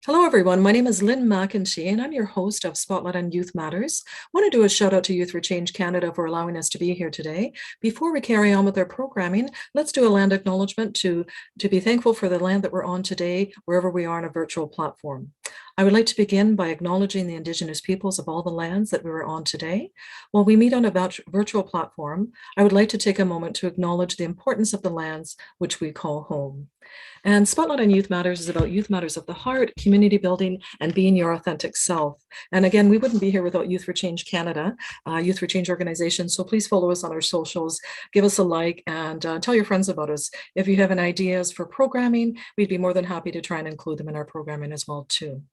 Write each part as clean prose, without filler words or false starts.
Hello, everyone. My name is Lynn McEntee, and I'm your host of Spotlight on Youth Matters. I want to do a shout out to Youth for Change Canada for allowing us to be here today. Before we carry on with our programming, let's do a land acknowledgement to be thankful for the land that we're on today, wherever we are on a virtual platform. I would like to begin by acknowledging the Indigenous peoples of all the lands that we are on today. While we meet on a virtual platform, I would like to take a moment to acknowledge the importance of the lands which we call home. And Spotlight on Youth Matters is about youth matters of the heart, community building, and being your authentic self. And again, we wouldn't be here without Youth for Change Canada, Youth for Change organization. So please follow us on our socials, give us a like, and tell your friends about us. If you have any ideas for programming, we'd be more than happy to try and include them in our programming as well, too.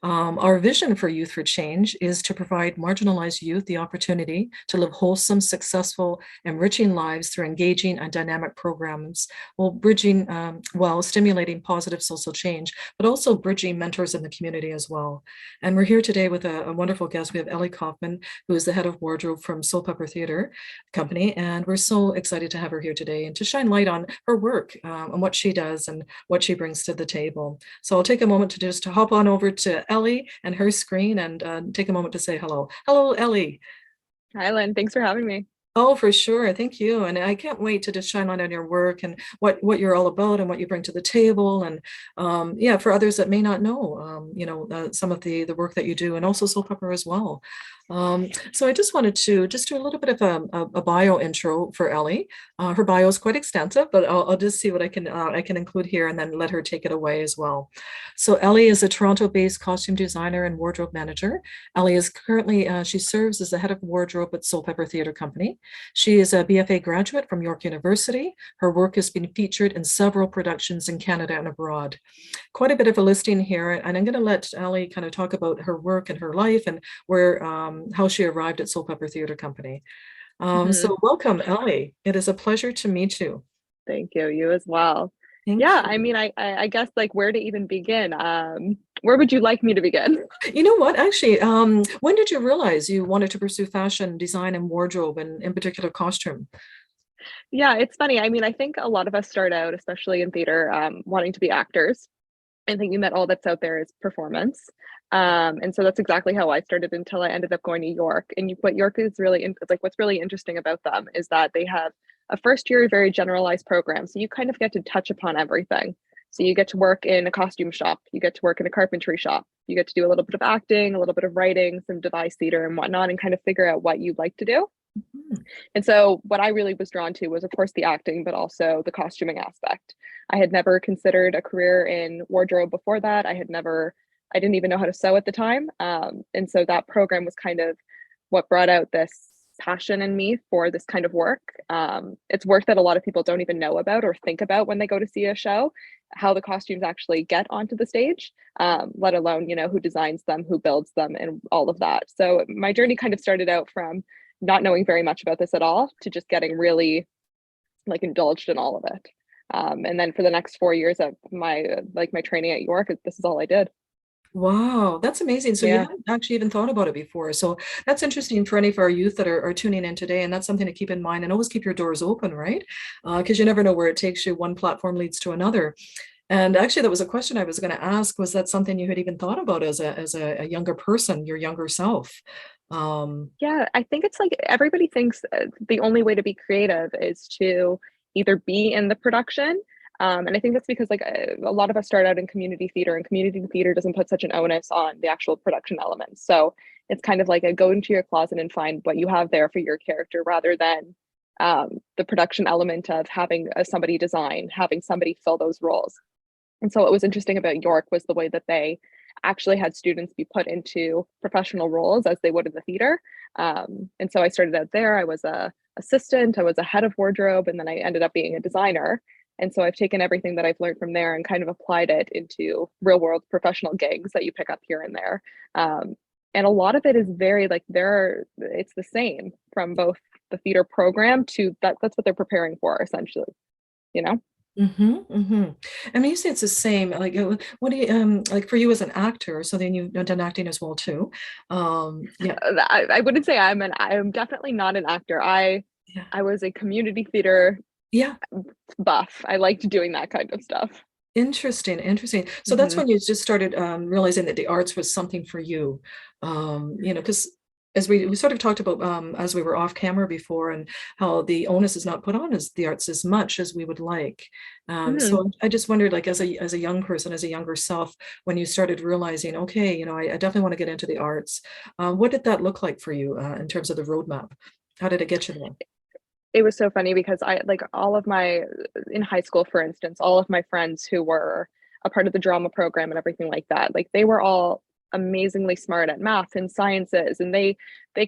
Our vision for Youth for Change is to provide marginalized youth the opportunity to live wholesome, successful, enriching lives through engaging and dynamic programs while stimulating positive social change, but also bridging mentors in the community as well. And we're here today with a wonderful guest. We have Ellie Koffman, who is the head of wardrobe from Soulpepper Theatre Company. And we're so excited to have her here today and to shine light on her work and what she does and what she brings to the table. So I'll take a moment to hop on over to Ellie and her screen and take a moment to say hello. Hello, Ellie. Hi, Lynn. Thanks for having me. Oh, for sure. Thank you. And I can't wait to just shine light on your work and what you're all about and what you bring to the table. And yeah, for others that may not know, some of the work that you do, and also Soulpepper as well. So I just wanted to just do a little bit of a bio intro for Ellie. Her bio is quite extensive, but I'll just see what I can include here and then let her take it away as well. So Ellie is a Toronto-based costume designer and wardrobe manager. Ellie is currently, she serves as the head of wardrobe at Soulpepper Theatre Company. She is a BFA graduate from York University. Her work has been featured in several productions in Canada and abroad. Quite a bit of a listing here, and I'm going to let Ellie kind of talk about her work and her life and where how she arrived at Soulpepper Theatre Company. So welcome, Ellie. It is a pleasure to meet you. Thank you. You as well. Thank Yeah, you. I mean, I guess like where to even begin? Where would you like me to begin? You know what, actually, when did you realize you wanted to pursue fashion, design, and wardrobe, and in particular costume? Yeah, it's funny. I mean, I think a lot of us start out, especially in theater, wanting to be actors and thinking that all that's out there is performance. And so that's exactly how I started until I ended up going to York. And what York is really like what's really interesting about them is that they have a first year very generalized program. So you kind of get to touch upon everything. So you get to work in a costume shop, you get to work in a carpentry shop, you get to do a little bit of acting, a little bit of writing, some device theater and whatnot, and kind of figure out what you'd like to do. And so what I really was drawn to was, of course, the acting, but also the costuming aspect. I had never considered a career in wardrobe before that. I didn't even know how to sew at the time. And so that program was kind of what brought out this passion in me for this kind of work. It's work that a lot of people don't even know about or think about when they go to see a show, how the costumes actually get onto the stage, let alone, who designs them, who builds them, and all of that. So my journey kind of started out from not knowing very much about this at all to just getting really like indulged in all of it. And then for the next 4 years of my training at York, this is all I did. Wow, that's amazing. So you Yeah. haven't actually even thought about it before. So that's interesting for any of our youth that are tuning in today. And that's something to keep in mind and always keep your doors open, right? Because you never know where it takes you. One platform leads to another. And actually, that was a question I was going to ask. Was that something you had even thought about as a younger person, your younger self? Yeah, I think it's like everybody thinks the only way to be creative is to either be in the production. And I think that's because like a lot of us start out in community theater, and community theater doesn't put such an onus on the actual production elements. So it's kind of like a go into your closet and find what you have there for your character rather than the production element of having somebody design, having somebody fill those roles. And so what was interesting about York was the way that they actually had students be put into professional roles as they would in the theater. And so I started out there. I was a assistant, I was a head of wardrobe, and then I ended up being a designer. And so I've taken everything that I've learned from there and kind of applied it into real world professional gigs that you pick up here and there. And a lot of it is very like it's the same from both the theater program to that's what they're preparing for essentially, you know? I mean, you say it's the same. Like, what do you like for you as an actor? So then you've done acting as well too. Yeah, I wouldn't say I'm definitely not an actor. yeah, I was a community theater yeah. buff. I liked doing that kind of stuff. Interesting, interesting. So that's Hmm. when you just started realizing that the arts was something for you. Because as we sort of talked about as we were off camera before, and how the onus is not put on as the arts as much as we would like. Hmm. So I just wondered, like as a young person, as a younger self, when you started realizing, okay, I definitely want to get into the arts. What did that look like for you in terms of the roadmap? How did it get you there? It was so funny because I like all of my in high school, for instance, all of my friends who were a part of the drama program and everything like that, like they were all amazingly smart at math and sciences, and they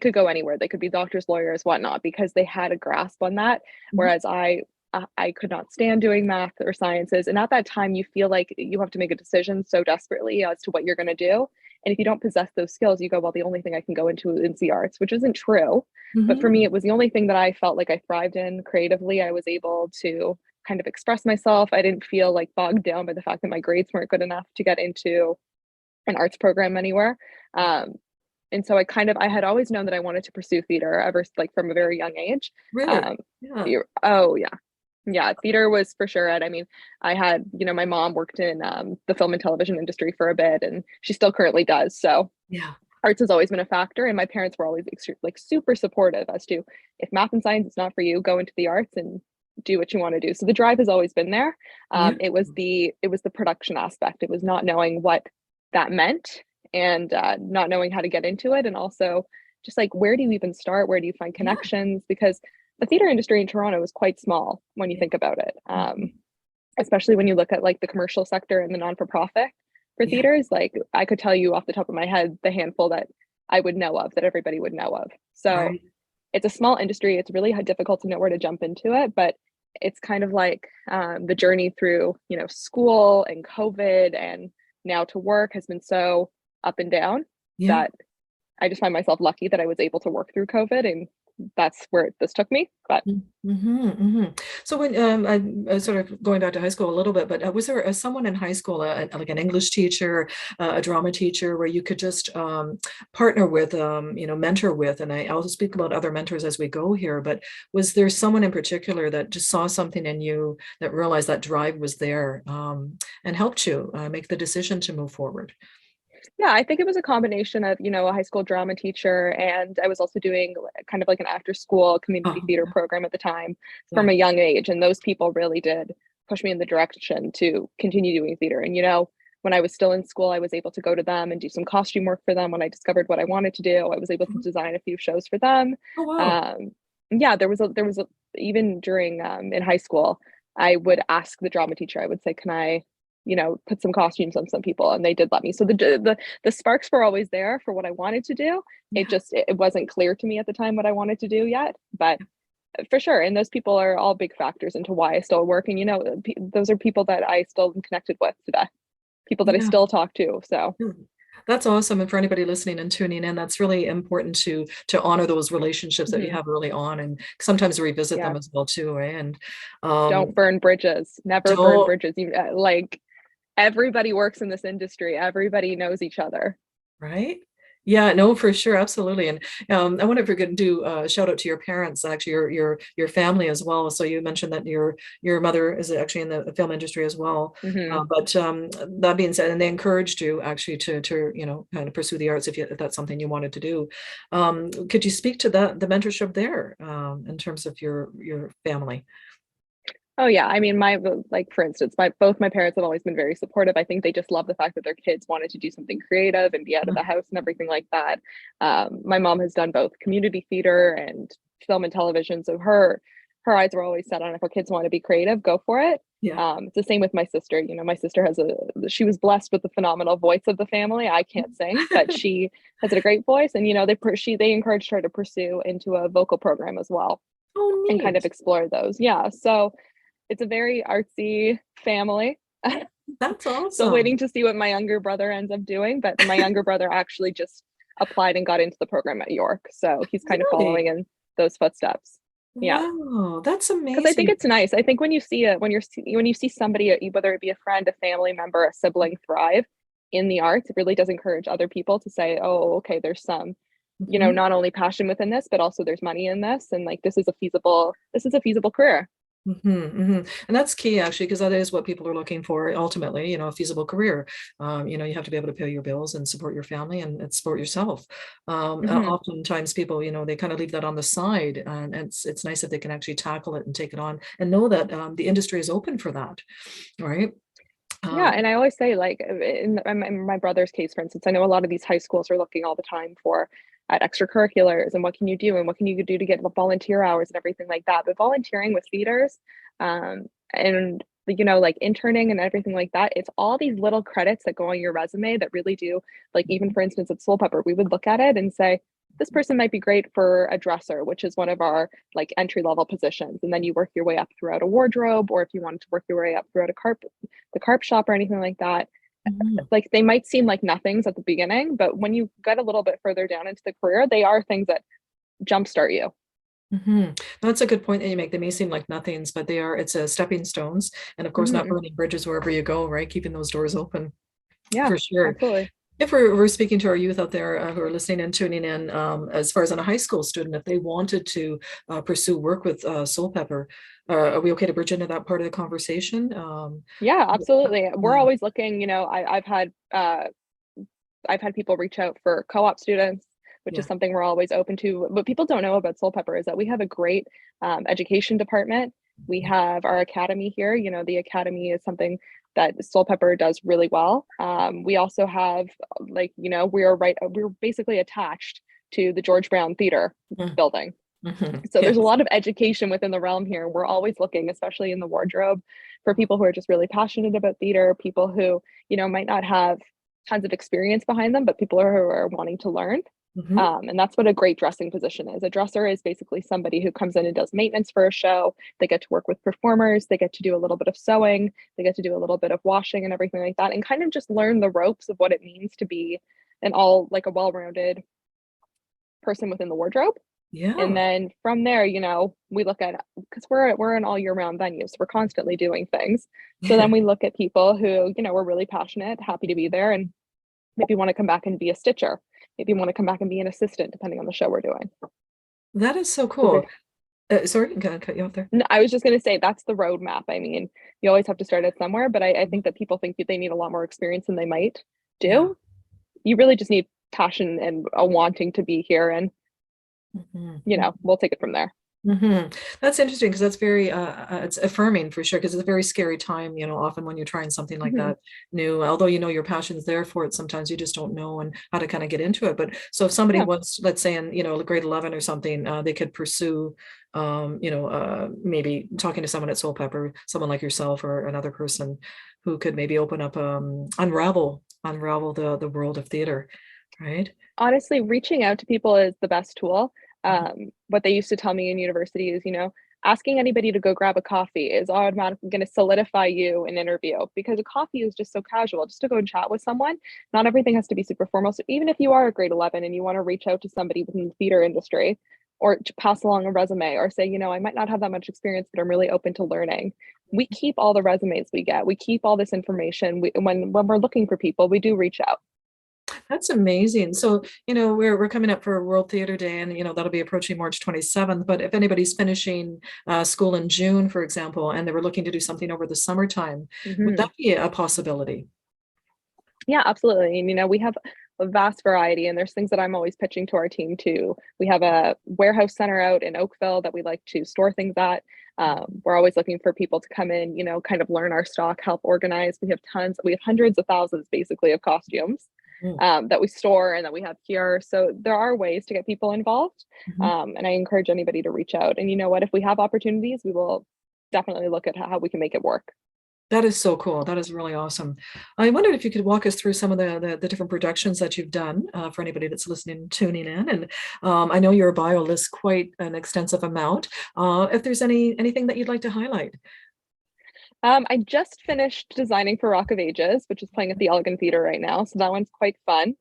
could go anywhere. They could be doctors, lawyers, whatnot, because they had a grasp on that. Mhm. Whereas I could not stand doing math or sciences. And at that time, you feel like you have to make a decision so desperately as to what you're going to do. And if you don't possess those skills, you go, well, the only thing I can go into is the arts, which isn't true. But for me, Mhm. it was the only thing that I felt like I thrived in creatively. I was able to kind of express myself. I didn't feel like bogged down by the fact that my grades weren't good enough to get into an arts program anywhere. Um, and so I had always known that I wanted to pursue theater ever like from a very young age. Really? Um, Yeah. oh yeah, yeah, theater was for sure it. I mean, I had, my mom worked in the film and television industry for a bit, and she still currently does. So Yeah. arts has always been a factor, and my parents were always like super supportive as to if math and science is not for you, go into the arts and do what you want to do. So the drive has always been there. Yeah. It was the production aspect. It was not knowing what that meant, and not knowing how to get into it, and also just like where do you even start? Where do you find Yeah. connections? Because the theater industry in Toronto is quite small when you Yeah. think about it. Mhm. Especially when you look at like the commercial sector and the non-for-profit for Yeah. theaters, like I could tell you off the top of my head the handful that I would know of, that everybody would know of. So Right. it's a small industry. It's really difficult to know where to jump into it, but it's kind of like the journey through, school and COVID and now to work has been so up and down Yeah. that I just find myself lucky that I was able to work through COVID, and that's where this took me. But Mm-hmm. So when I sort of going back to high school a little bit, but was there someone in high school, like an English teacher, a drama teacher, where you could just partner with, mentor with? And I'll speak about other mentors as we go here. But was there someone in particular that just saw something in you that realized that drive was there, and helped you make the decision to move forward? yeah, I think it was a combination of, a high school drama teacher, and I was also doing kind of like an after school community Oh, theater program at the time from yeah. a young age. And those people really did push me in the direction to continue doing theater. And, when I was still in school, I was able to go to them and do some costume work for them. When I discovered what I wanted to do, I was able to Mhm. design a few shows for them. Oh, wow. Um, yeah, even during in high school, I would ask the drama teacher, I would say, can I, put some costumes on some people, and they did let me. So the sparks were always there for what I wanted to do. Yeah. It wasn't clear to me at the time what I wanted to do yet, but for sure. And those people are all big factors into why I still work. And those are people that I still am connected with today, people that I Yeah. still talk to. So Yeah. That's awesome. And for anybody listening and tuning in, that's really important to honor those relationships that you mhm, have early on and sometimes revisit yeah, them as well too. Eh? And don't um, burn bridges. Never burn don't, bridges. You like everybody works in this industry. Everybody knows each other. right? Yeah, no, for sure, absolutely. And I wonder if you're going to do a shout out to your parents, actually, your family as well. So you mentioned that your mother is actually in the film industry as well. Hmm. But that being said, and they encouraged you actually to kind of pursue the arts if that's something you wanted to do. Could you speak to the mentorship there in terms of your family? Oh yeah, I mean, like for instance, my both my parents have always been very supportive. I think they just love the fact that their kids wanted to do something creative and be out of the house and everything like that. My mom has done both community theater and film and television, so her eyes were always set on if her kids want to be creative, go for it. Yeah. It's the same with my sister. My sister she was blessed with the phenomenal voice of the family. I can't sing, but she has a great voice, and they encouraged her to pursue into a vocal program as well Oh, and kind of neat. explore those. Yeah, so it's a very artsy family. That's Still awesome. waiting to see what my younger brother ends up doing, but my younger brother actually just applied and got into the program at York, so he's kind of Really? following in those footsteps. Yeah, Wow, that's because I think amazing. it's nice. I think when you see it, when you see somebody, whether it be a friend, a family member, a sibling, thrive in the arts, it really does encourage other people to say, "Oh, okay, there's some." Mhm. Not only passion within this, but also there's money in this, and like this is a feasible career. And that's key actually, because that is what people are looking for ultimately, a feasible career. You have to be able to pay your bills and support your family and support yourself. Hmm. Oftentimes people, they kind of leave that on the side, and it's nice if they can actually tackle it and take it on and know that the industry is open for that, right? Yeah, Um, and I always say, like, in my brother's case, for instance, I know a lot of these high schools are looking all the time for at extracurriculars and what can you do and what can you do to get volunteer hours and everything like that. But volunteering with theaters, and like interning and everything like that, it's all these little credits that go on your resume that really do, like, even for instance at Soulpepper, we would look at it and say, this person might be great for a dresser, which is one of our like entry level positions. And then you work your way up throughout a wardrobe, or if you wanted to work your way up throughout the carp shop or anything like that. mhm. Like, they might seem like nothings at the beginning, but when you get a little bit further down into the career, they are things that jumpstart you. That's a good point that you make. They may seem like nothings, but it's a stepping stones. And of course, not Hmm. burning bridges wherever you go, right? Keeping those doors open Yeah, for sure. absolutely. If we're speaking to our youth out there who are listening and tuning in, as far as on a high school student, if they wanted to pursue work with Soulpepper, are we okay to bridge into that part of the conversation? Yeah, absolutely. We're Yeah, always looking, I've had people reach out for co-op students, which is yeah. something we're always open to. What people don't know about Soulpepper is that we have a great education department. We have our academy here. The academy is something that Soulpepper does really well. We also have, like, we're basically attached to the George Brown Theater Mhm, building. So there's a yes. lot of education within the realm here. We're always looking, especially in the wardrobe, for people who are just really passionate about theater, people who, might not have tons of experience behind them, but people who are wanting to learn. Mhm. And that's what a great dressing position is. A dresser is basically somebody who comes in and does maintenance for a show. They get to work with performers. They get to do a little bit of sewing. They get to do a little bit of washing and everything like that, and kind of just learn the ropes of what it means to be like a well-rounded person within the wardrobe. And Yeah. then from there, we look at, because we're an all year round venue, so we're constantly doing things. So then we look at people who, we're really passionate, happy to be there, and maybe want to come back and be a stitcher. Maybe want to come back and be an assistant, depending on the show we're doing. That is so So cool. Sorry, I'm gonna cut you off there. I was just going to say that's the roadmap. I mean, you always have to start at somewhere, but I think that people think they need a lot more experience than they might Yeah. do. You really just need passion and a wanting to be here, and Mhm. we'll take it from there. That's interesting because that's very it's affirming for sure, because it's a very scary time, often when you're trying something like Mhm. that new, although your passion's there for it, sometimes you just don't know and how to kind of get into it. But so if somebody Yeah. was, let's say in grade 11 or something, they could pursue maybe talking to someone at Soulpepper, someone like yourself or another person who could maybe open up unravel the world of theater, right? Honestly, reaching out to people is the best tool. Mhm. What they used to tell me in university is, asking anybody to go grab a coffee is automatically going to solidify you an interview, because a coffee is just so casual, just to go and chat with someone. Not everything has to be super formal. So even if you are a grade 11 and you want to reach out to somebody within the theater industry, or to pass along a resume, or say, I might not have that much experience, but I'm really open to learning. We keep all the resumes we get. We keep all this information. When we're looking for people, we do reach out. That's amazing. So, we're coming up for World Theater Day, and that'll be approaching March 27th. But if anybody's finishing school in June, for example, and they were looking to do something over the summertime, would that Mhm. be a possibility? Yeah, absolutely. And we have a vast variety, and there's things that I'm always pitching to our team too. We have a warehouse center out in Oakville that we like to store things at. We're always looking for people to come in, kind of learn our stock, help organize. We have hundreds of thousands basically of costumes Mhm. that we store and that we have here. So there are ways to get people involved. Mhm. And I encourage anybody to reach out. And you know what? If we have opportunities, we will definitely look at how we can make it work. That is so cool. That is really awesome. I wondered if you could walk us through some of the different productions that you've done for anybody that's listening, tuning in. And I know your bio lists quite an extensive amount. If there's anything that you'd like to highlight. I just finished designing for Rock of Ages, which is playing at the Elgin Theater right now. So that one's quite fun.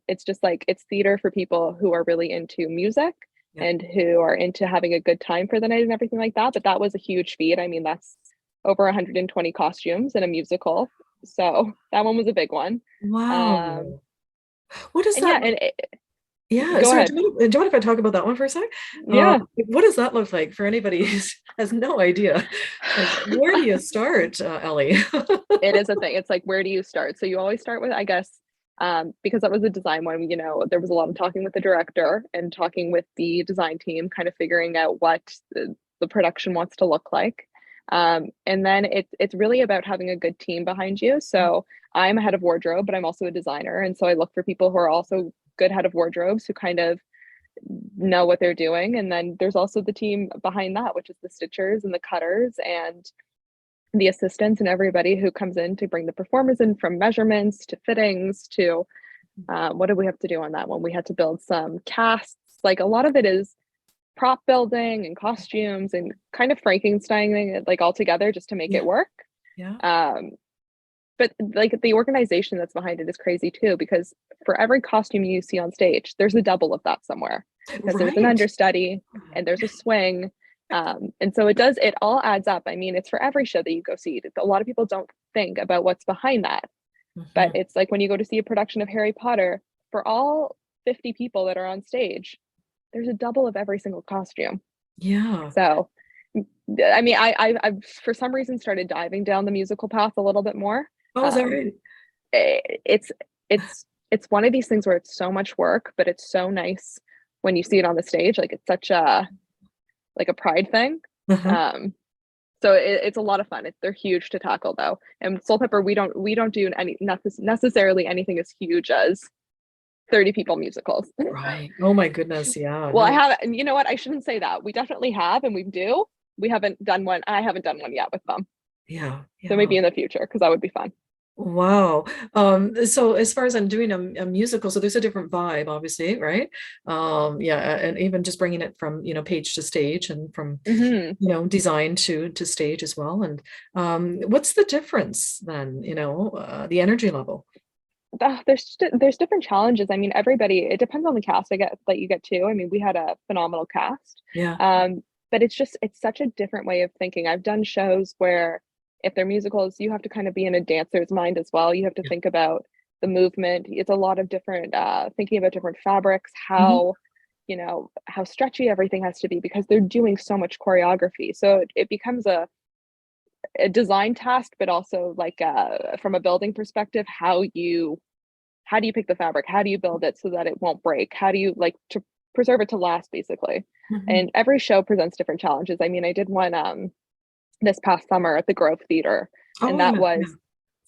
It's just like it's theater for people who are really into music Yeah. and who are into having a good time for the night and everything like that. But that was a huge feat. I mean, that's over 120 costumes in a musical. So that one was a big one. Um, Wow. What does and yeah, that look? Yeah, go sorry, ahead. do you mind if I talk about that one for a sec? Yeah. What does that look like for anybody who's has no idea. Like, where do you start, Ellie? It is a thing. It's like, where do you start? So you always start with, I guess, because that was a design one, there was a lot of talking with the director and talking with the design team, kind of figuring out what the production wants to look like. And then it's really about having a good team behind you. So I'm a head of wardrobe, but I'm also a designer. And so I look for people who are also good head of wardrobes who kind of know what they're doing. And then there's also the team behind that, which is the stitchers and the cutters and the assistants and everybody who comes in to bring the performers in, from measurements to fittings to what did we have to do on that one? We had to build some casts. Like, a lot of it is prop building and costumes and kind of Frankensteining it like all together just to make it work. Yeah. But like, the organization that's behind it is crazy too, because for every costume you see on stage, there's a double of that somewhere, because there's an understudy and there's a swing. And so it all adds up. I mean, it's for every show that you go see. A lot of people don't think about what's behind that. But it's like when you go to see a production of Harry Potter, for all 50 people that are on stage, there's a double of every single costume. Yeah. So, I mean, I've for some reason started diving down the musical path a little bit more. Oh, is that right? It's one of these things where it's so much work, but it's so nice when you see it on the stage. Like, it's such a pride thing. So it's a lot of fun. They're huge to tackle though. And Soulpepper, we don't do necessarily anything as huge as 30 people musicals. Right. Oh my goodness. Yeah. Well, I have, and you know what? I shouldn't say that. We definitely have, and we do. We haven't done one. I haven't done one yet with them. Yeah. So maybe in the future, because that would be fun. Wow. So as far as I'm doing a musical, so there's a different vibe, obviously, right? Yeah, and even just bringing it from, page to stage, and from, design to stage as well. And what's the difference then, the energy level? There's different challenges. I mean, it depends on the cast that you get too. I mean, we had a phenomenal cast. Yeah. But it's such a different way of thinking. I've done shows where, if they're musicals, you have to kind of be in a dancer's mind as well. You have to think about the movement. It's a lot of different thinking about different fabrics, how how stretchy everything has to be, because they're doing so much choreography. So it becomes a design task, but also like from a building perspective, how do you pick the fabric? How do you build it so that it won't break? How do you to preserve it to last, basically? And every show presents different challenges. I mean, I did one this past summer at the Grove Theater, and that was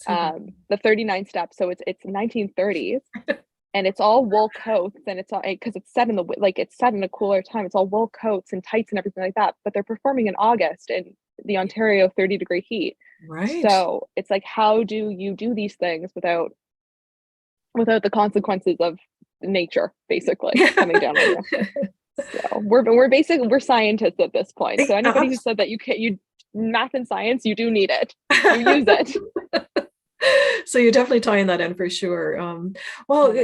the 39 steps. So it's 1930s, and it's all wool coats, and it's all, because it's set in a cooler time. It's all wool coats and tights and everything like that. But they're performing in August in the Ontario 30-degree heat. Right. So it's like, how do you do these things without the consequences of nature, basically, coming down on you? So we're scientists at this point. So anybody who said that you math and science, you do need it. You use it. So you're definitely tying that in for sure. Well,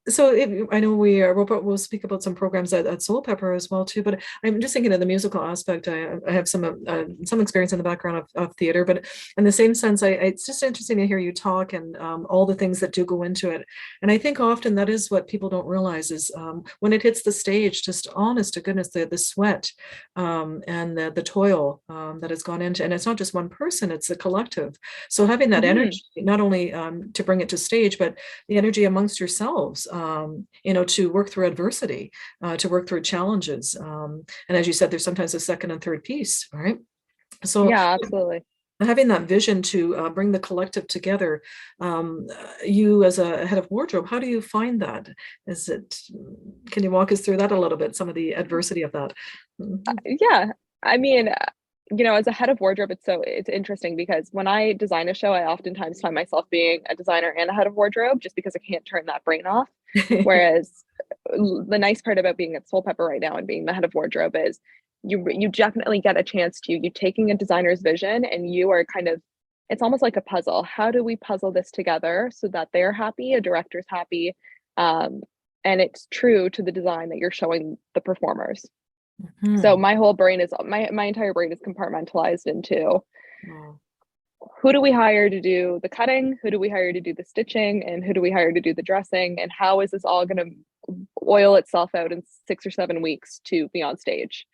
so I know we'll speak about some programs at Soulpepper as well too, but I'm just thinking of the musical aspect. I have some experience in the background of theater, but in the same sense, it's just interesting to hear you talk, and all the things that do go into it. And I think often that is what people don't realize is when it hits the stage, just honest to goodness, the sweat and the toil that has gone into, and it's not just one person, it's a collective. So having that energy, not only to bring it to stage, but the energy amongst yourselves, to work through adversity, to work through challenges. And as you said, there's sometimes a second and third piece, right? So yeah, absolutely. Having that vision to bring the collective together, you as a head of wardrobe, how do you find that? Can you walk us through that a little bit, some of the adversity of that? Yeah, I mean, as a head of wardrobe, it's interesting, because when I design a show, I oftentimes find myself being a designer and a head of wardrobe, just because I can't turn that brain off. Whereas the nice part about being at Soulpepper right now and being the head of wardrobe is you definitely get a chance to, you taking a designer's vision, and you are kind of, it's almost like a puzzle. How do we puzzle this together so that they're happy, a director's happy, and it's true to the design that you're showing the performers. So my whole brain is, my entire brain is compartmentalized into who do we hire to do the cutting, who do we hire to do the stitching, and who do we hire to do the dressing, and how is this all going to oil itself out in 6 or 7 weeks to be on stage.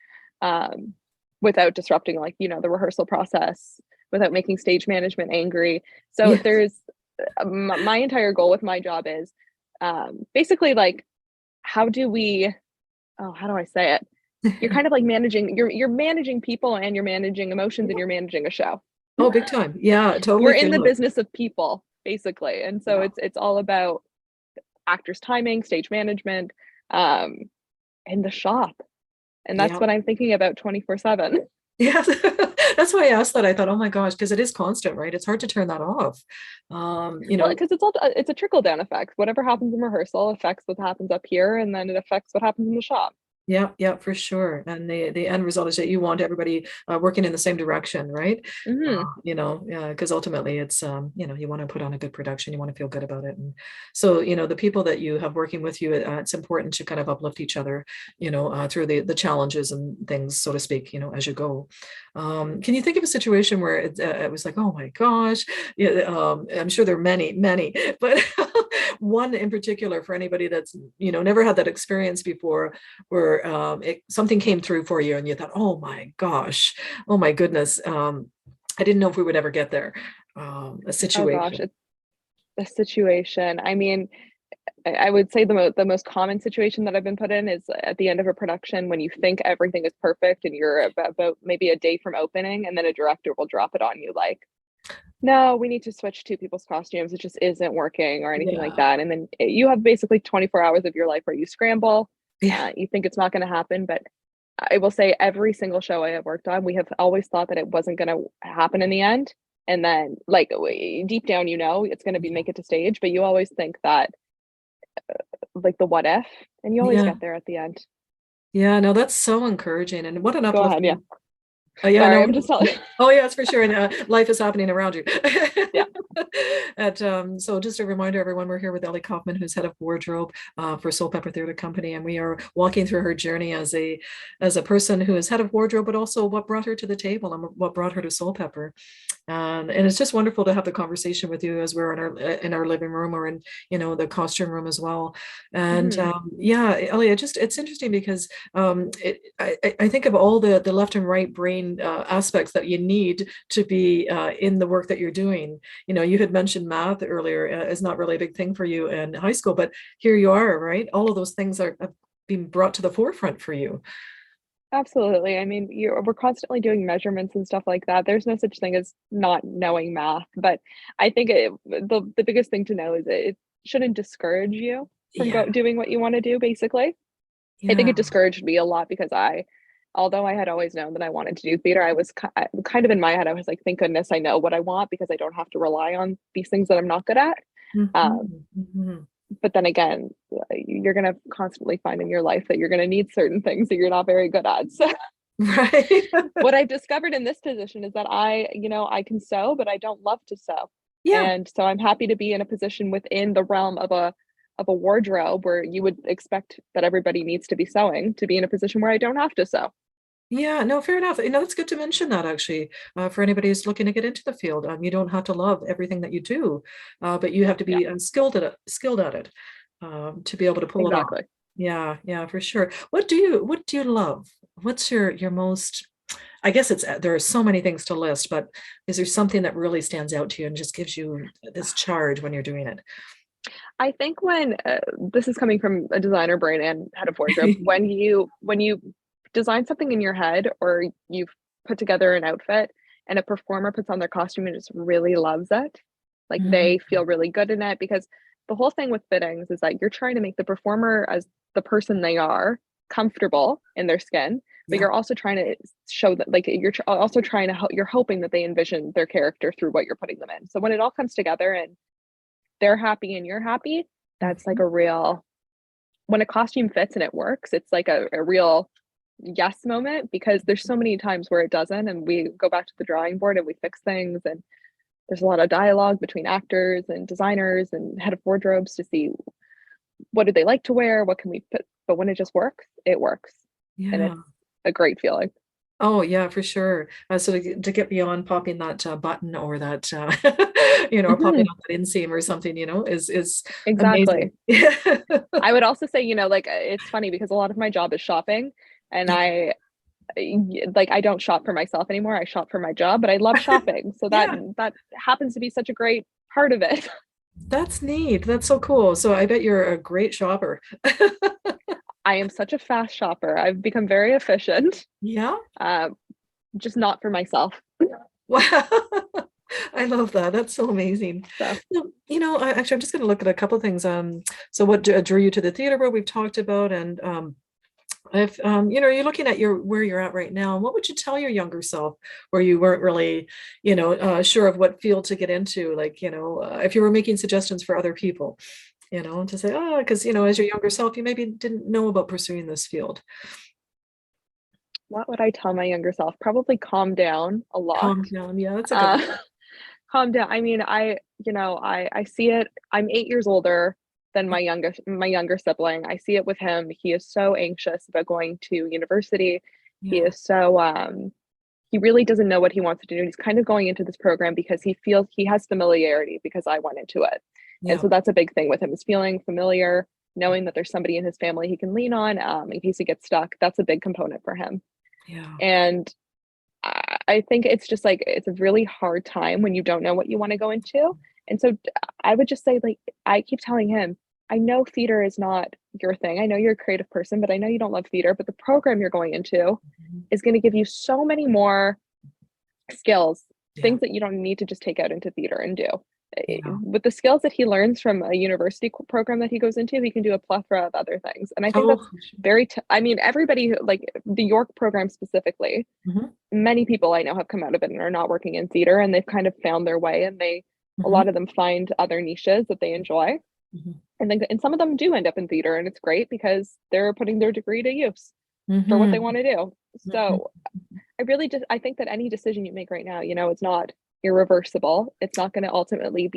without disrupting like, the rehearsal process, without making stage management angry. So Yes. there's my entire goal with my job is basically like, how do we, oh, how do I say it? You're kind of like managing, you're managing people, and you're managing emotions, and you're managing a show. Oh, big time. Yeah, We're totally in the feel it. business of people, basically. And so Yeah. it's all about actors timing, stage management, um, in the shop. And that's Yeah. what I'm thinking about 24/7. Yeah. That's why I asked that. I thought, oh my gosh, because it is constant, right? It's hard to turn that off. You Well, know, because it's a trickle down effect. Whatever happens in rehearsal affects what happens up here, and then it affects what happens in the shop. yeah, yeah, for sure. And the end result is that you want everybody working in the same direction, right? Hmm. Yeah, because ultimately it's you want to put on a good production, you want to feel good about it. And so, the people that you have working with you, it's important to kind of uplift each other, through the challenges and things, so to speak, as you go. Can you think of a situation where it was like, oh my gosh, yeah, I'm sure there are many, many, but one in particular for anybody that's, never had that experience before, where something came through for you and you thought, oh my gosh, oh my goodness, I didn't know if we would ever get there. A Oh gosh, situation. it's the situation. I mean, I would say the most common situation that I've been put in is at the end of a production when you think everything is perfect and you're about maybe a day from opening, and then a director will drop it on you like, no, we need to switch two people's costumes. It just isn't working or anything like Yeah. that. And then you have basically 24 hours of your life where you scramble. Yeah. You think it's not going to happen, but I will say every single show I have worked on, we have always thought that it wasn't going to happen in the end. And then, like, deep down, it's going to be Yeah. make it to stage, but you always think that, like, the what if, and you always Yeah. get there at the end. Yeah. No, that's so encouraging. And what an Go ahead. Yeah. uplifting. Yeah, Sorry. no. I'm just telling. Oh, yeah, it's for sure. And life is happening around you. Yeah. So just a reminder, everyone, we're here with Ellie Koffman, who's head of wardrobe for Soulpepper Theatre Company, and we are walking through her journey as a person who is head of wardrobe, but also what brought her to the table and what brought her to Soulpepper. And it's just wonderful to have the conversation with you as we're in our living room, or in the costume room as well. And Hmm. yeah, Ellie, it's interesting because I think of all the left and right brain aspects that you need to be in the work that you're doing. You had mentioned math earlier is not really a big thing for you in high school, but here you are, right? All of those things have been brought to the forefront for you. Absolutely. I mean, we're constantly doing measurements and stuff like that. There's no such thing as not knowing math, but I think the biggest thing to know is it shouldn't discourage you from Yeah, doing what you want to do, basically. I think yeah, it discouraged me a lot because although I had always known that I wanted to do theater, I was kind of in my head, I was like, thank goodness I know what I want because I don't have to rely on these things that I'm not good at. Um, mhm, mhm. but then again, you're going to constantly find in your life that you're going to need certain things that you're not very good at. So Right. what I've discovered in this position is that I can sew, but I don't love to sew. Yeah. And so I'm happy to be in a position within the realm of a wardrobe where you would expect that everybody needs to be sewing, to be in a position where I don't have to sew. Yeah, no, fair enough. That's good to mention that, actually, for anybody who's looking to get into the field. You don't have to love everything that you do, but you have to Yeah, be skilled at it, to be able to pull it off. exactly. Yeah, yeah, for sure. What do you love? What's your most, I guess there are so many things to list, but is there something that really stands out to you and just gives you this charge when you're doing I think when this is coming from a designer brain and head of wardrobe, it? when you design something in your head or you've put together an outfit and a performer puts on their costume and just really loves it, like Mhm. they feel really good in it because the whole thing with fittings is that you're trying to make the performer as the person they are comfortable in their skin, but Yeah, you're also trying to show that like also trying to you're hoping that they envision their character through what you're putting them in. So when it all comes together and they're happy and you're happy, that's like mhm. a real when a costume fits and it works, it's like a real yes moment because there's so many times where it doesn't and we go back to the drawing board and we fix things and there's a lot of dialogue between actors and designers and head of wardrobes to see what do they like to wear, what can we put, but when it just works, it works. And Yeah. it's a great feeling. Oh, yeah, for sure. So to get beyond popping that button, or that, or popping Mhm, on that inseam or something, is amazing. exactly. Yeah. I would also say, like it's funny because a lot of my job is shopping and Yeah. like I don't shop for myself anymore. I shop for my job, but I love shopping. So that Yeah, that happens to be such a great part of it. that's neat. That's so cool. So I bet you're a great shopper. I am such a fast shopper. I've become very efficient, Yeah. uh, just not for myself. Wow. I love that. That's so amazing. So Actually, I'm just going to look at a couple of things. So what drew you to the theater world we've talked about, and if you're looking at where you're at right now, what would you tell your younger self where you weren't really, sure of what field to get into? Like, if you were making suggestions for other people, to say, because as your younger self, you maybe didn't know about pursuing this field. what would I tell my younger self? Probably calm down a lot. Calm down. Yeah, that's a good one. Uh, calm down. I mean, I see it. I'm 8 years older than my younger sibling. I see it with him. He is so anxious about going to university. He Yeah. is so he really doesn't know what he wants to do. He's kind of going into this program because he feels he has familiarity because I went into it. And Yeah. so that's a big thing with him, is feeling familiar, knowing that there's somebody in his family he can lean on in case he gets stuck. That's a big component for him. Yeah. And I think it's just like it's a really hard time when you don't know what you want to go into. And so I would just say, like, I keep telling him, I know theater is not your thing. I know you're a creative person, but I know you don't love theater. But the program you're going into Mhm. is going to give you so many more skills, Yeah. things that you don't need to just take out into theater and do. Yeah. With the skills that he learns from a university program that he goes into, he can do a plethora of other things. And I think Oh, that's for sure. I mean, everybody like the York program specifically, Mhm. many people I know have come out of it and are not working in theater, and they've kind of found their way, and a Mhm. lot of them find other niches that they enjoy. Mhm. And some of them do end up in theater, and it's great because they're putting their degree to use for what they Mhm. want to do. Mhm. So I think that any decision you make right now, it's not irreversible. It's not going to ultimately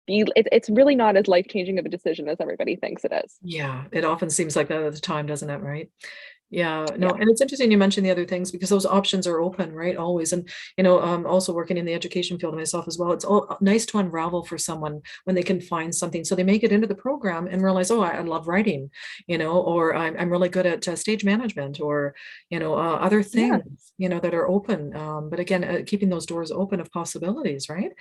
it's really not as life-changing of a decision as everybody thinks it is. Yeah, it often seems like that at the time, doesn't it, right? Yeah, no, Yeah. and it's interesting you mentioned the other things because those options are open, right? Always. And, also working in the education field myself as well, it's all nice to unravel for someone when they can find something. So they make it into the program and realize, oh, I love writing, or I'm really good at stage management or, other Yeah. things, that are open. But again, keeping those doors open of possibilities, right?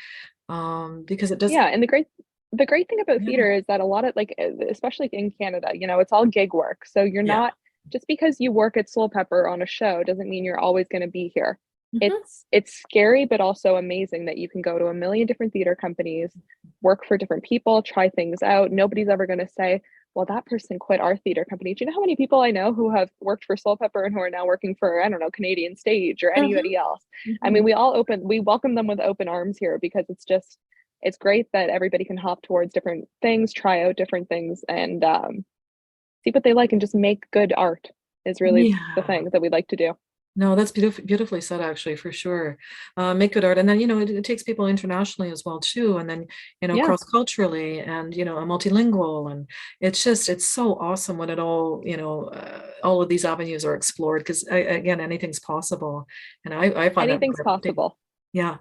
Because it does, Yeah, and the great thing about yeah, theater is that a lot of like especially in Canada, it's all gig work. So you're yeah. not just because you work at Soulpepper on a show doesn't mean you're always going to be here. Mhm. It's scary but also amazing that you can go to a million different theater companies, work for different people, try things out. Nobody's ever going to say, "Well, that person quit our theater company." Do you know how many people I know who have worked for Soulpepper and who are now working for, I don't know, Canadian Stage or Mhm. anybody else? I mean, Mhm. we welcome them with open arms here because it's great that everybody can hop towards different things, try out different things, and see what they like and just make good art is really the Yeah. thing that we like to do. No, that's beautifully said, actually, for sure. Make good art, and then it takes people internationally as well too, and then Yeah. cross culturally, and a multilingual, and it's so awesome when all of these avenues are explored because again, anything's possible, and I find that Anything's uplifting. possible. Yeah.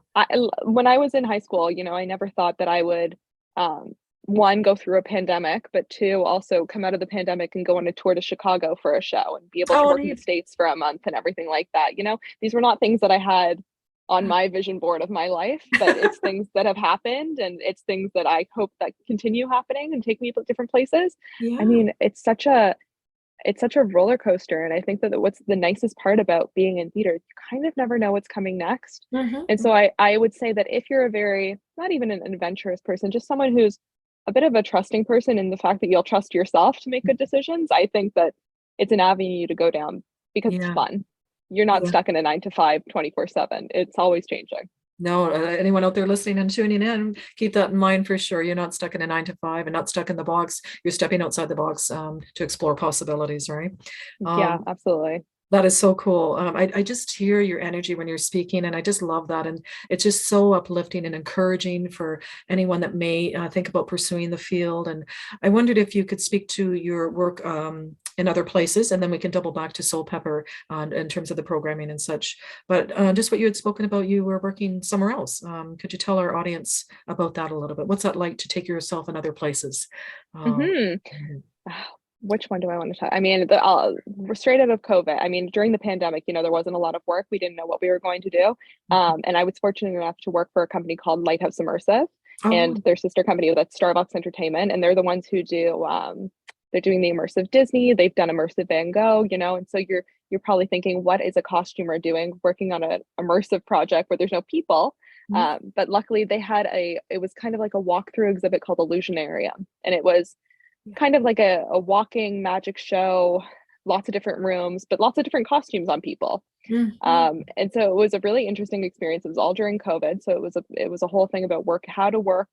When I was in high school, I never thought that I would, um, one, go through a pandemic, but two, also come out of the pandemic and go on a tour to Chicago for a show and be able to Oh, work in the neat. States for a month and everything like that. These were not things that I had on my vision board of my life, but it's things that have happened and it's things that I hope that continue happening and take me to different places. I Yeah. mean, it's such a roller coaster. And I think that what's the nicest part about being in theater, you kind of never know what's coming next. And Hmm. so I would say that if you're a very, not even an adventurous person, just someone who's a bit of a trusting person in the fact that you'll trust yourself to make good decisions, I think that it's an avenue to go down because it's Yeah. fun. You're not Yeah. stuck in a 9 to 5, 24/7. It's always changing. No, anyone out there listening and tuning in, keep that in mind for sure. You're not stuck in a 9 to 5 and not stuck in the box. You're stepping outside the box to explore possibilities, right? Yeah, Um, absolutely. that is so cool. I just hear your energy when you're speaking, and I just love that. And it's just so uplifting and encouraging for anyone that may think about pursuing the field. And I wondered if you could speak to your work in other places, and then we can double back to Soulpepper in terms of the programming and such. But just what you had spoken about, you were working somewhere else. Could you tell our audience about that a little bit? What's that like to take yourself in other places? Um, Hmm. Which one do I want to talk? I mean, we're straight out of COVID. I mean, during the pandemic, there wasn't a lot of work. We didn't know what we were going to do. And I was fortunate enough to work for a company called Lighthouse Immersive, and Oh, their sister company that's Starvox Entertainment. And they're the ones who do, they're doing the immersive Disney. They've done immersive Van Gogh, and so you're probably thinking, what is a costumer doing working on an immersive project where there's no people? mhm. But luckily they had it was kind of like a walkthrough exhibit called Illusionarium. And it was kind of like a walking magic show, lots of different rooms, but lots of different costumes on people. Mhm. And so it was a really interesting experience. It was all during COVID, so it was a whole thing about how to work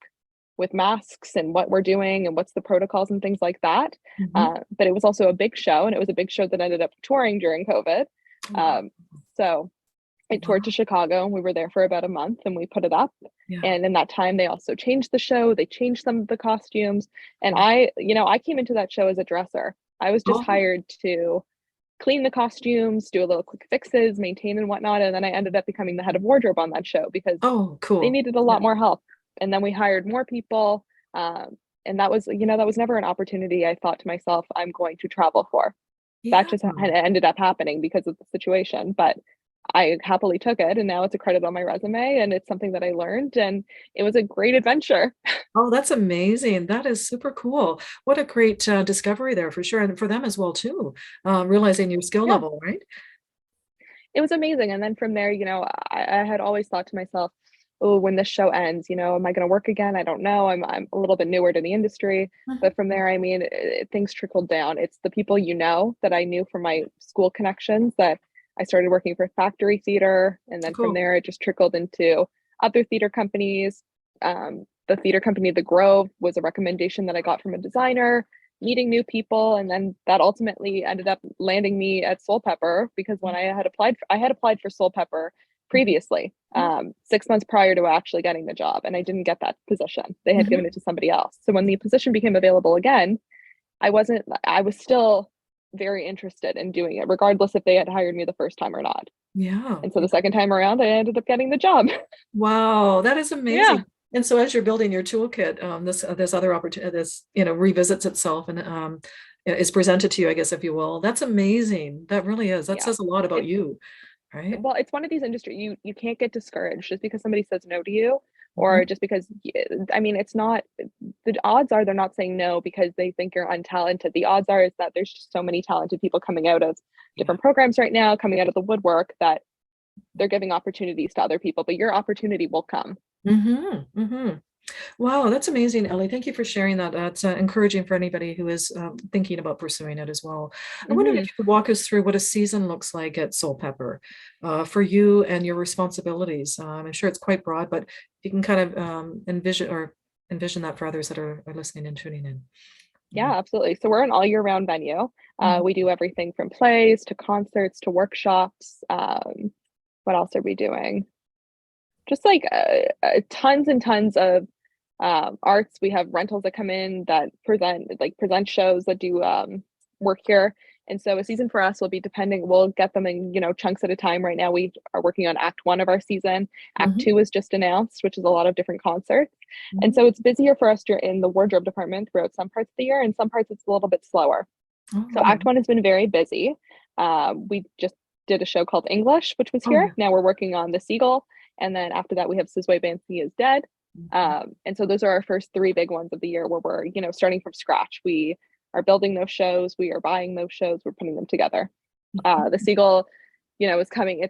with masks and what we're doing and what's the protocols and things like that. Mhm. But it was also a big show, and it was a big show that ended up touring during COVID. Wow. So it toured to Wow. Chicago, and we were there for about a month, and we put it up. Yeah. And in that time, they also changed the show. They changed some of the costumes. And Yeah. I came into that show as a dresser. I was just Oh, hired to clean the costumes, do a little quick fixes, maintain and whatnot. And then I ended up becoming the head of wardrobe on that show because oh, they cool. needed a Yeah. lot more help. And then we hired more people. And that was never an opportunity I thought to myself, I'm going to travel for. That Yeah. just ended up happening because of the situation. But I happily took it, and now it's a credit on my resume, and it's something that I learned, and it was a great adventure. Oh, that's amazing. That is super cool. What a great discovery there for sure. And for them as well, too, realizing your skill Yeah, level, right? it was amazing. And then from there, I had always thought to myself, oh, when this show ends, am I going to work again? I don't know. I'm a little bit newer to the industry, Mhm. but from there, I mean, things trickled down. It's the people that I knew from my school connections that I started working for factory theater, and then from Cool. there, it just trickled into other theater companies. The theater company, The Grove, was a recommendation that I got from a designer, meeting new people, and then that ultimately ended up landing me at Soulpepper because when I had applied for Soulpepper previously, Mhm. 6 months prior to actually getting the job, and I didn't get that position. They had given Mhm. it to somebody else. So when the position became available again, I was still very interested in doing it, regardless if they had hired me the first time or not. Yeah. And so the second time around, I ended up getting the job. Wow, that is Yeah. amazing. And so as you're building your toolkit, this other opportunity, this, revisits itself and is presented to you, I guess, if you will. That's amazing. That really is. That Yeah. says a lot about It's you, right? well, it's one of these industries you can't get discouraged just because somebody says no to you, Mhm. or just because I mean, it's not the odds are they're not saying no because they think you're untalented. The odds are is that there's just so many talented people coming out of Yeah. different programs right now, coming out of the woodwork, that they're giving opportunities to other people, but your opportunity will come. Hmm. Hmm. Wow, that's amazing, Ellie. Thank you for sharing that. That's encouraging for anybody who is thinking about pursuing it as well. I wondered if Hmm. you could walk us through what a season looks like at Soulpepper for you and your responsibilities. I'm sure it's quite broad, but you can kind of envision that for others that are listening and tuning in. Yeah, absolutely. So we're an all year round venue. Mhm. We do everything from plays to concerts to workshops. What else are we doing? Just like tons and tons of arts. We have rentals that come in that present shows that do work here. And so a season for us will be depending, we'll get them in, chunks at a time. Right now we are working on act one of our season. Act Mhm. two is just announced, which is a lot of different concerts. And Mhm. so it's busier for us in the wardrobe department throughout some parts of the year, and some parts it's a little bit slower. So Oh, act one has been very busy. We just did a show called English, which was oh here. yeah. Now we're working on The Seagull. And then after that, we have Sizwe Bansi is Dead. Mhm. And so those are our first three big ones of the year where we're, starting from scratch. We are building those shows, we are buying those shows, we're putting them together. The Seagull, is coming.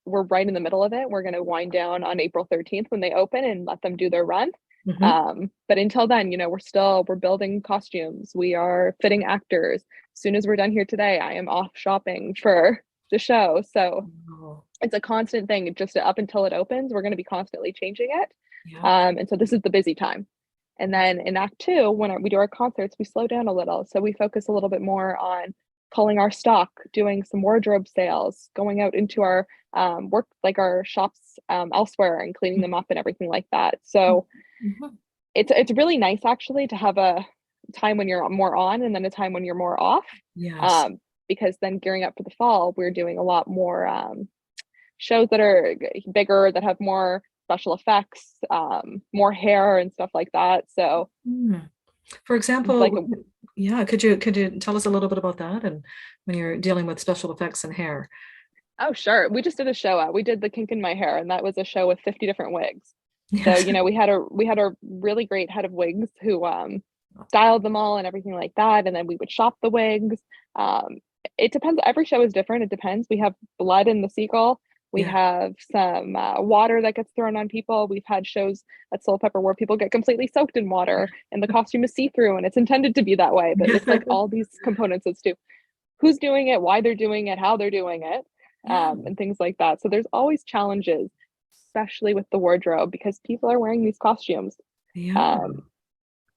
We're right in the middle of it. We're going to wind down on April 13th when they open and let them do their run. Mhm. But until then, we're building costumes. We are fitting actors. As soon as we're done here today, I am off shopping for the show. So Oh, it's a constant thing. Just up until it opens, we're going to be constantly changing it. yeah. And so this is the busy time. And then in Act Two, when we do our concerts, we slow down a little. So we focus a little bit more on culling our stock, doing some wardrobe sales, going out into our work, like our shops elsewhere, and cleaning them up and everything like that. So Mhm. it's really nice actually to have a time when you're more on and then a time when you're more off. Yes. Um, because then gearing up for the fall, we're doing a lot more shows that are bigger, that have more special effects, more hair and stuff like that. So Mm. For like example, Yeah, could you tell us a little bit about that and when you're dealing with special effects and hair? Oh, sure. We just did a show out. We did the kink in my hair, and that was a show with 50 different wigs. So, Yes. we had a really great head of wigs who styled them all and everything like that. And then we would shop the wigs. Um, it depends. Every show is different. It depends. We have blood in the seagull. We Yeah. have some water that gets thrown on people. We've had shows at Soulpepper where people get completely soaked in water and the costume is see-through and it's intended to be that way. But it's like all these components as to who's doing it, why they're doing it, how they're doing it, Yeah. and things like that. So there's always challenges, especially with the wardrobe, because people are wearing these costumes. Yeah. Um,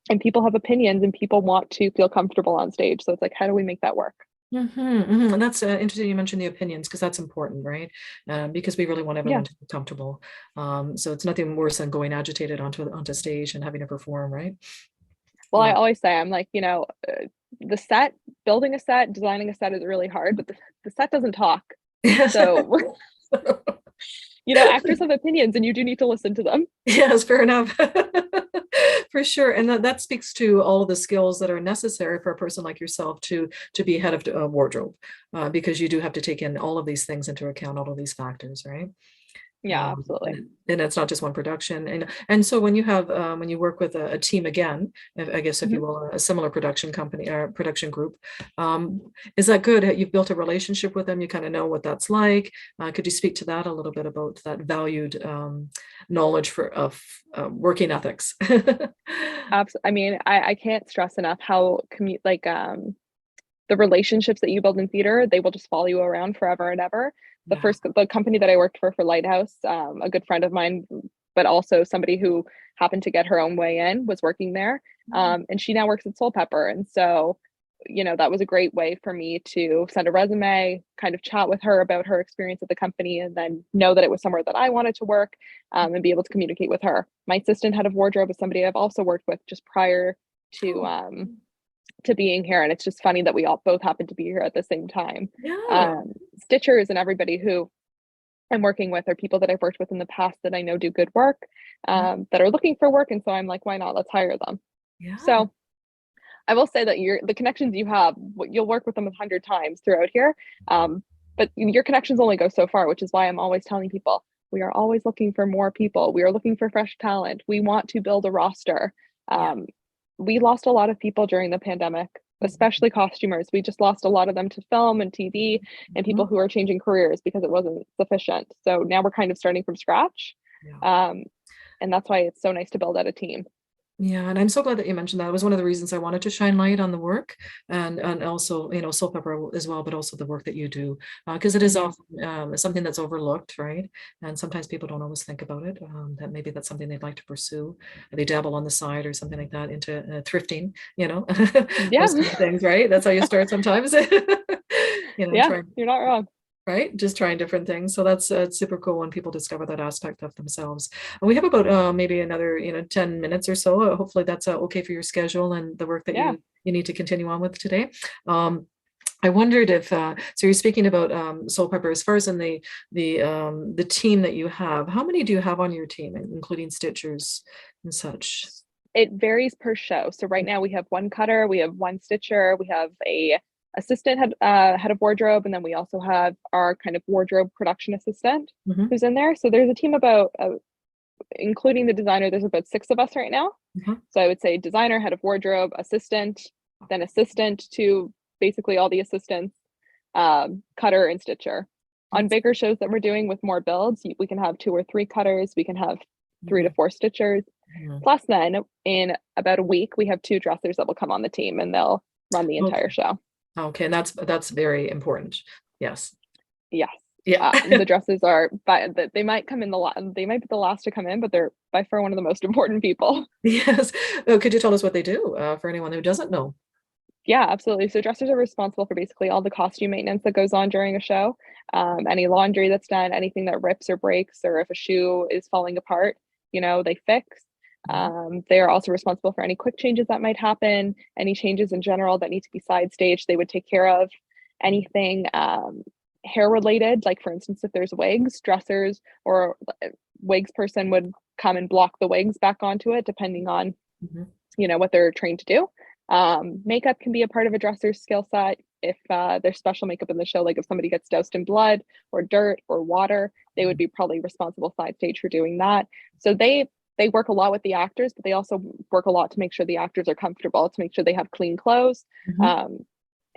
and people have opinions and people want to feel comfortable on stage. So it's like, how do we make that work? And that's interesting you mentioned the opinions because that's important, right? Because we really want Yeah. everyone to be comfortable. So it's nothing worse than going agitated onto stage and having to perform, right? Well, I Uh, always say, I'm like, the set, building a set, designing a set is really hard, but the set doesn't talk. yes. So, actors have opinions and you do need to listen to them. Yes, fair enough. For sure. And that speaks to all of the skills that are necessary for a person like yourself to be head of wardrobe, because you do have to take in all of these things into account, all of these factors, right? Yeah, absolutely. And it's not just one production. And so when you work with a team again, I guess if Mhm. you will, a similar production company or production group, um, is that good? You've built a relationship with them. You kind of know what that's like. Could you speak to that a little bit about that valued knowledge of working ethics? I mean, I can't stress enough how the relationships that you build in theater, they will just follow you around forever and ever. Yeah. The company that I worked for Lighthouse, a good friend of mine, but also somebody who happened to get her own way in, was working there. And she now works at Soulpepper. And so, that was a great way for me to send a resume, kind of chat with her about her experience at the company, and then know that it was somewhere that I wanted to work, and be able to communicate with her. My assistant head of wardrobe is somebody I've also worked with just prior to Oh, being here, and it's just funny that we all both happen to be here at the same time. yeah. Stitchers and everybody who I'm working with are people that I've worked with in the past that I know do good work, Yeah. that are looking for work, and so I'm like, why not? Let's hire them. Yeah. So I will say that the connections you have, you'll work with them 100 times throughout here, but your connections only go so far, which is why I'm always telling people we are always looking for more people. We are looking for fresh talent. We want to build a roster. Yeah. Um, we lost a lot of people during the pandemic, especially costumers. We just lost a lot of them to film and TV and people Mhm. who are changing careers because it wasn't sufficient. So now we're kind of starting from scratch. Yeah. Um, and that's why it's so nice to build out a team. Yeah, and I'm so glad that you mentioned that. It was one of the reasons I wanted to shine light on the work and also, Soulpepper as well, but also the work that you do, because it is Mhm. often something that's overlooked, right? And sometimes people don't always think about it, that maybe that's something they'd like to pursue. They dabble on the side or something like that into thrifting, Yeah. those kind of things, right? That's how you start sometimes, Yeah, trying you're not wrong. right? Just trying different things. So that's super cool when people discover that aspect of themselves. And we have about maybe another 10 minutes or so. Hopefully that's okay for your schedule and the work that Yeah. you need to continue on with today. I wondered if so you're speaking about Soulpepper as far as in the team that you have. How many do you have on your team, including stitchers and such? It varies per show. So right now we have one cutter, we have one stitcher, we have a assistant head of wardrobe, and then we also have our kind of wardrobe production assistant Mhm. who's in there. So there's a team about, including the designer, there's about 6 of us right now. Mhm. So I would say designer, head of wardrobe, assistant, then assistant to basically all the assistants, cutter and stitcher. On That's bigger shows that we're doing with more builds, we can have 2 or 3 cutters, we can have 3 to 4 stitchers. Mhm. Plus, then in about a week, we have 2 dressers that will come on the team and they'll run the Okay. entire show. Okay, and that's very important. Yes. Yes. Yeah. The dresses are, but they might come in they might be the last to come in, but they're by far one of the most important people. Yes. Could you tell us what they do for anyone who doesn't know? Yeah, absolutely. So dressers are responsible for basically all the costume maintenance that goes on during a show. Any laundry that's done, anything that rips or breaks, or if a shoe is falling apart, they fix. Mhm. They are also responsible for any quick changes that might happen, any changes in general that need to be side staged, they would take care of. Anything hair related, like for instance, if there's wigs, dressers or wigs person would come and block the wigs back onto it, depending on Mhm. what they're trained to do. Makeup can be a part of a dresser's skill set. If there's special makeup in the show, like if somebody gets doused in blood or dirt or water, they would be probably responsible side stage for doing that. So they work a lot with the actors, but they also work a lot to make sure the actors are comfortable, to make sure they have clean clothes.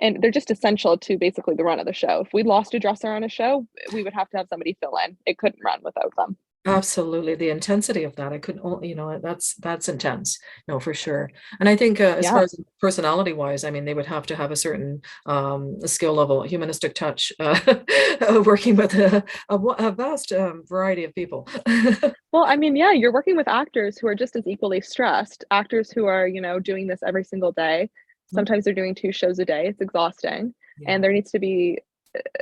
And they're just essential to basically the run of the show. If we lost a dresser on a show, we would have to have somebody fill in. It couldn't run without them. Absolutely. The intensity of that, I couldn't, that's intense. No, for sure. And I think as far Yeah. as personality wise, I mean, they would have to have a certain skill level, humanistic touch, working with a vast variety of people. Well, I mean, yeah, you're working with actors who are just as equally stressed, actors who are, doing this every single day. Sometimes they're doing 2 shows a day. It's exhausting. Yeah. And there needs to be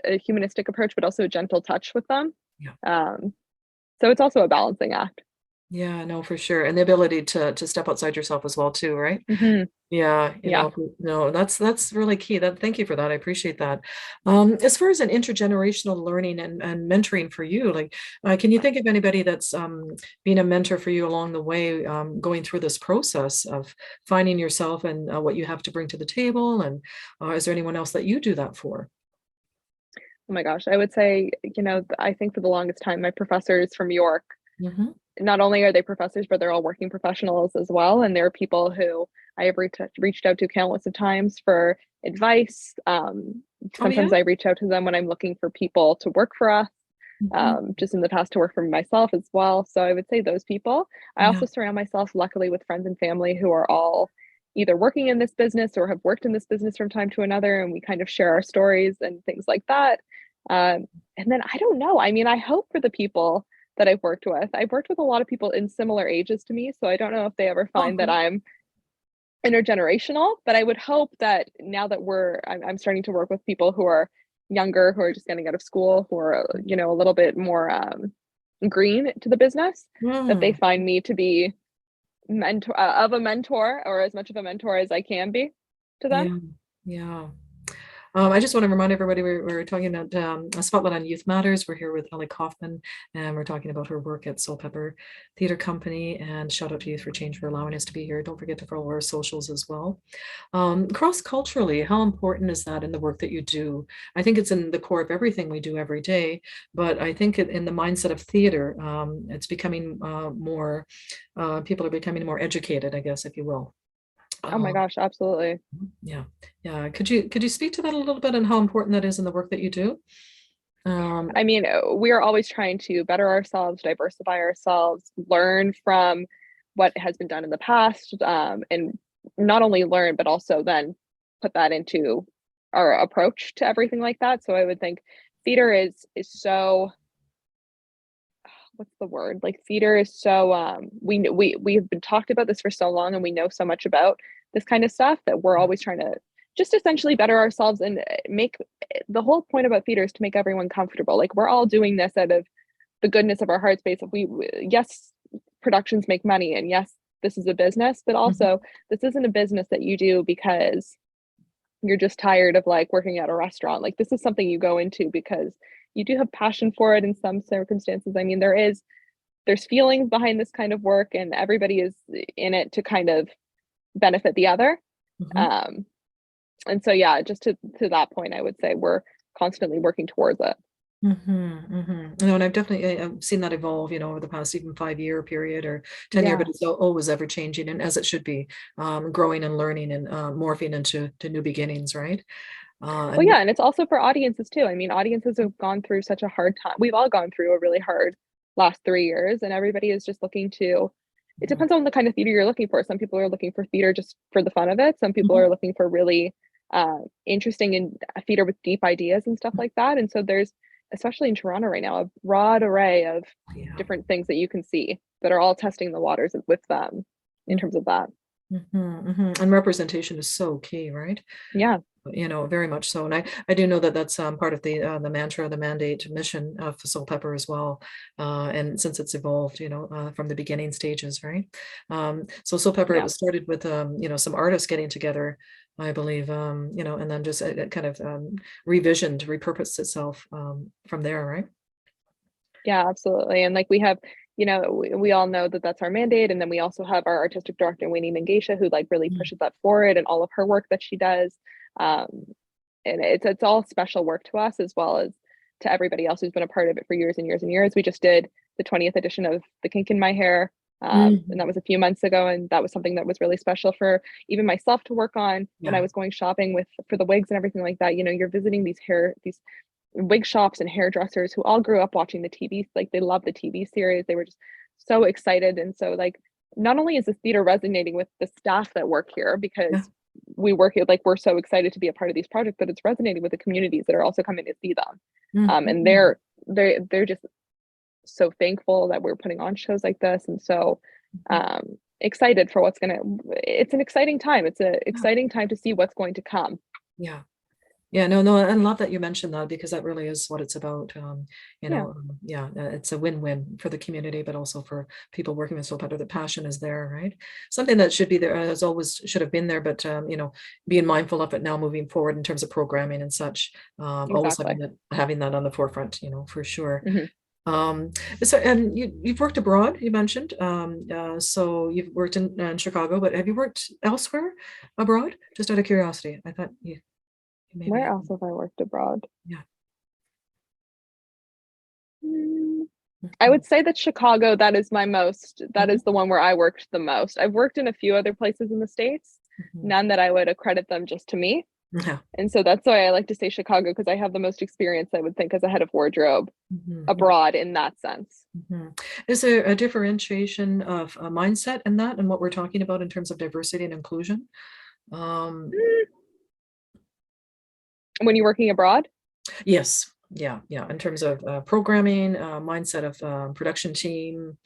a humanistic approach, but also a gentle touch with them. Yeah. So it's also a balancing act. Yeah, no, for sure. And the ability to step outside yourself as well too, right? Yeah, Yeah. no, that's really key. Thank you for that. I appreciate that. As far as an intergenerational learning and mentoring for you, like, can you think of anybody that's been a mentor for you along the way, going through this process of finding yourself and what you have to bring to the table? And is there anyone else that you do that for? Oh my gosh. I would say, I think for the longest time, my professors from York, Hmm. not only are they professors, but they're all working professionals as well. And there are people who I have reached out to countless of times for advice. Oh yeah. Sometimes I reach out to them when I'm looking for people to work for us, Hmm. just in the past to work for myself as well. So I would say those people. I Yeah. also surround myself, luckily, with friends and family who are all either working in this business or have worked in this business from time to another. And we kind of share our stories and things like that. And then I don't know. I mean, I hope for the people that I've worked with. I've worked with a lot of people in similar ages to me, so I don't know if they ever find that Okay. I'm intergenerational, but I would hope that now that I'm starting to work with people who are younger, who are just getting out of school, who are, a little bit more green to the business, that they Hmm. find me to be of a mentor, or as much of a mentor as I can be to them. Yeah. Yeah. I just want to remind everybody we're talking about a spotlight on youth matters. We're here with Ellie Koffman, and we're talking about her work at Soulpepper Theatre Company. And shout out to Youth for Change for allowing us to be here. Don't forget to follow our socials as well. Cross culturally, how important is that in the work that you do? I think it's in the core of everything we do every day, but I think in the mindset of theater, it's becoming more. People are becoming more educated, I guess, if you will. Oh my Um, gosh, absolutely. yeah, yeah. Could you speak to that a little bit and how important that is in the work that you do? Um, I mean, we are always trying to better ourselves, diversify ourselves, learn from what has been done in the past, and not only learn, but also then put that into our approach to everything like that. So I would think theater is so, what's the word? Like theater is so we have been talked about this for so long, and we know so much about this kind of stuff that we're always trying to just essentially better ourselves and make the whole point about theater is to make everyone comfortable. Like we're all doing this out of the goodness of our hearts space. If yes, productions make money, and yes, this is a business, but mhm, also this isn't a business that you do because you're just tired of like working at a restaurant. Like this is something you go into because you do have passion for it in some circumstances. I mean, there's feelings behind this kind of work, and everybody is in it to kind of benefit the other. mhm. Um, and so yeah, just to that point, I would say we're constantly working towards it. No, and I've definitely I've seen that evolve, over the past even 5 year period or 10 year, but Yeah. it's always ever changing and as it should be, growing and learning and morphing into new beginnings, right? Well, And yeah, and it's also for audiences too. I mean, audiences have gone through such a hard time. We've all gone through a really hard last 3 years, and everybody is just looking to. It mhm, depends on the kind of theater you're looking for. Some people are looking for theater just for the fun of it. Some people mhm, are looking for really interesting and theater with deep ideas and stuff like that. And so there's, especially in Toronto right now, a broad array of yeah. different things that you can see that are all testing the waters with them in terms of that. And representation is so key, right? Yeah. Very much so. And I do know that that's part of the mantra, the mandate, mission of Soulpepper as well. And since it's evolved, from the beginning stages, right? So Soulpepper, it Yeah. was started with, some artists getting together, I believe, and then just kind of revisioned, repurposed itself from there, right? Yeah, absolutely. And like we have we all know that that's our mandate. And then we also have our artistic director, Winnie Mangesha, who like really pushes that forward and all of her work that she does. And it's all special work to us as well as to everybody else who's been a part of it for years and years and years. We just did the 20th edition of The Kink in My Hair. And that was a few months ago. And that was something that was really special for even myself to work on when I was going shopping for the wigs and everything like that. You're visiting these wig shops and hairdressers who all grew up watching the TV, like they love the TV series. They were just so excited. And so like, not only is this theater resonating with the staff that work here because we work here, like we're so excited to be a part of these projects, but it's resonating with the communities that are also coming to see them. And they're just so thankful that we're putting on shows like this. And so excited for it's an exciting time. It's an exciting time to see what's going to come. No, I love that you mentioned that because that really is what it's about. It's a win-win for the community, but also for people working with Soulpepper. The passion is there, right? Something that should be there, as always, should have been there, but being mindful of it now moving forward in terms of programming and such. Always having that on the forefront, for sure. So, and you've worked abroad, you mentioned. So you've worked in Chicago, but have you worked elsewhere abroad? Just out of curiosity, I thought you. Maybe. Where else have I worked abroad? I would say that Chicago, that is the one where I worked the most. I've worked in a few other places in the States, none that I would accredit them just to me. And so that's why I like to say Chicago, because I have the most experience, I would think, as a head of wardrobe abroad in that sense. Is there a differentiation of a mindset in that and what we're talking about in terms of diversity and inclusion? When you're working abroad? Yes. Yeah. In terms of programming, mindset of production team.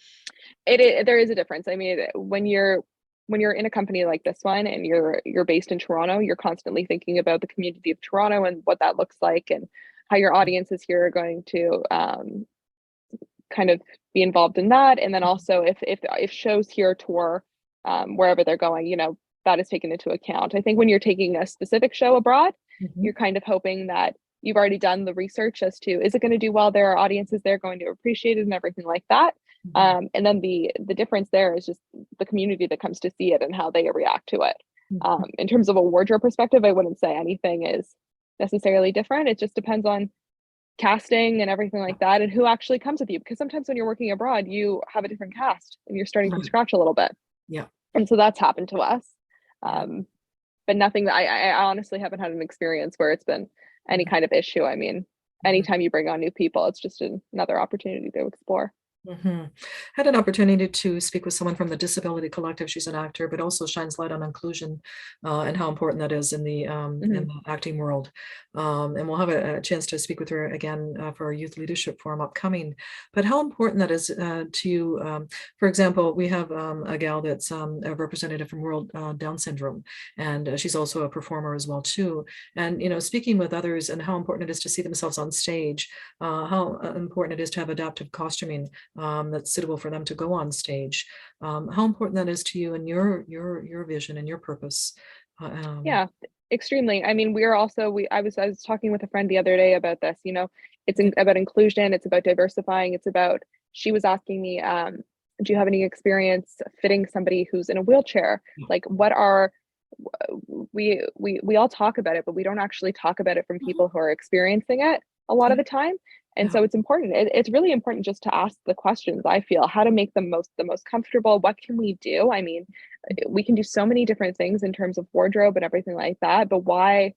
There is a difference. I mean, when you're in a company like this one and you're based in Toronto, you're constantly thinking about the community of Toronto and what that looks like and how your audiences here are going to kind of be involved in that. And then also if shows here tour wherever they're going, that is taken into account. I think when you're taking a specific show abroad, you're kind of hoping that you've already done the research as to, is it going to do well? There are audiences there going to appreciate it and everything like that. And then the difference there is just the community that comes to see it and how they react to it. In terms of a wardrobe perspective, I wouldn't say anything is necessarily different. It just depends on casting and everything like that and who actually comes with you. Because sometimes when you're working abroad, you have a different cast and you're starting from scratch a little bit. And so that's happened to us. But nothing that I honestly haven't had an experience where it's been any kind of issue. I mean, anytime you bring on new people, it's just another opportunity to explore. Had an opportunity to speak with someone from the Disability Collective. She's an actor, but also shines light on inclusion and how important that is in the acting world. And we'll have a chance to speak with her again for our Youth Leadership Forum upcoming. But how important that is to you. For example, we have a gal that's a representative from World Down Syndrome, and she's also a performer as well too. And speaking with others and how important it is to see themselves on stage, how important it is to have adaptive costuming that's suitable for them to go on stage. How important that is to you and your vision and your purpose. Yeah, extremely. I mean, I was talking with a friend the other day about this. It's about inclusion, it's about diversifying, she was asking me, do you have any experience fitting somebody who's in a wheelchair? Like we all talk about it, but we don't actually talk about it from people who are experiencing it a lot of the time. And so it's important. It's really important just to ask the questions, I feel, how to make them the most comfortable. What can we do? I mean, we can do so many different things in terms of wardrobe and everything like that, but why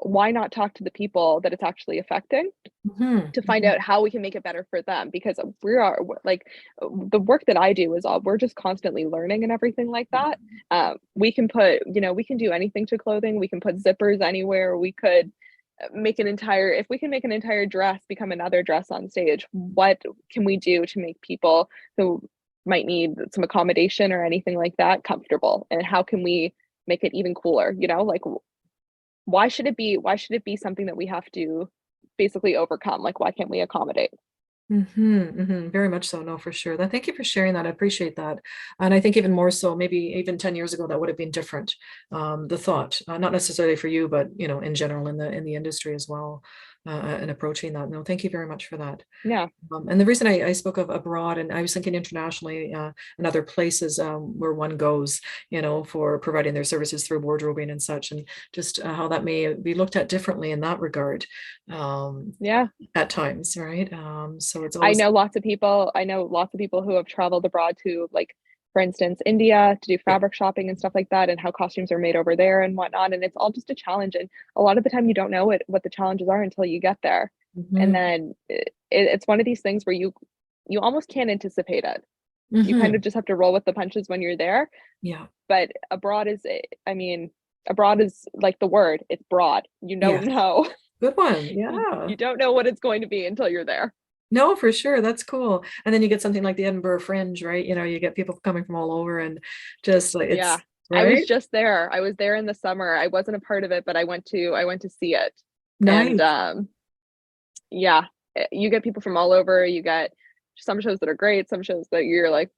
not talk to the people that it's actually affecting to find out how we can make it better for them? Because we're like, the work that I do is we're just constantly learning and everything like that. We can do anything to clothing. We can put zippers anywhere. We could if we can make an entire dress become another dress on stage, what can we do to make people who might need some accommodation or anything like that comfortable? And how can we make it even cooler? Like, why should it be something that we have to basically overcome? Like, why can't we accommodate? Very much so. No, for sure. Thank you for sharing that. I appreciate that. And I think even more so, maybe even 10 years ago, that would have been different. The thought, not necessarily for you, but in general in the industry as well. and approaching that. No, thank you very much for that. Yeah. And the reason I spoke of abroad, and I was thinking internationally, and other places where one goes, for providing their services through wardrobing and such, and just how that may be looked at differently in that regard. Yeah. At times, right? So it's I always, know lots of people. I know lots of people who have traveled abroad to, like, for instance, India to do yeah. fabric shopping and stuff like that, and how costumes are made over there and whatnot. And it's all just a challenge. And a lot of the time, you don't know what the challenges are until you get there. And Mhm. then it's one of these things where you almost can't anticipate it. You kind Mhm. of just have to roll with the punches when you're there. Yeah. But I mean, abroad is like the word. It's broad. You don't Yes. know. Good one. You, Yeah. you don't know what it's going to be until you're there. No, for sure. That's cool. And then you get something like the Edinburgh Fringe, right? You get people coming from all over, and just like Yeah. it's I was right. just there. I was there in the summer. I wasn't a part of it, but I went to see it. And Nice. yeah, you get people from all over. You get some shows that are great, some shows that you're like,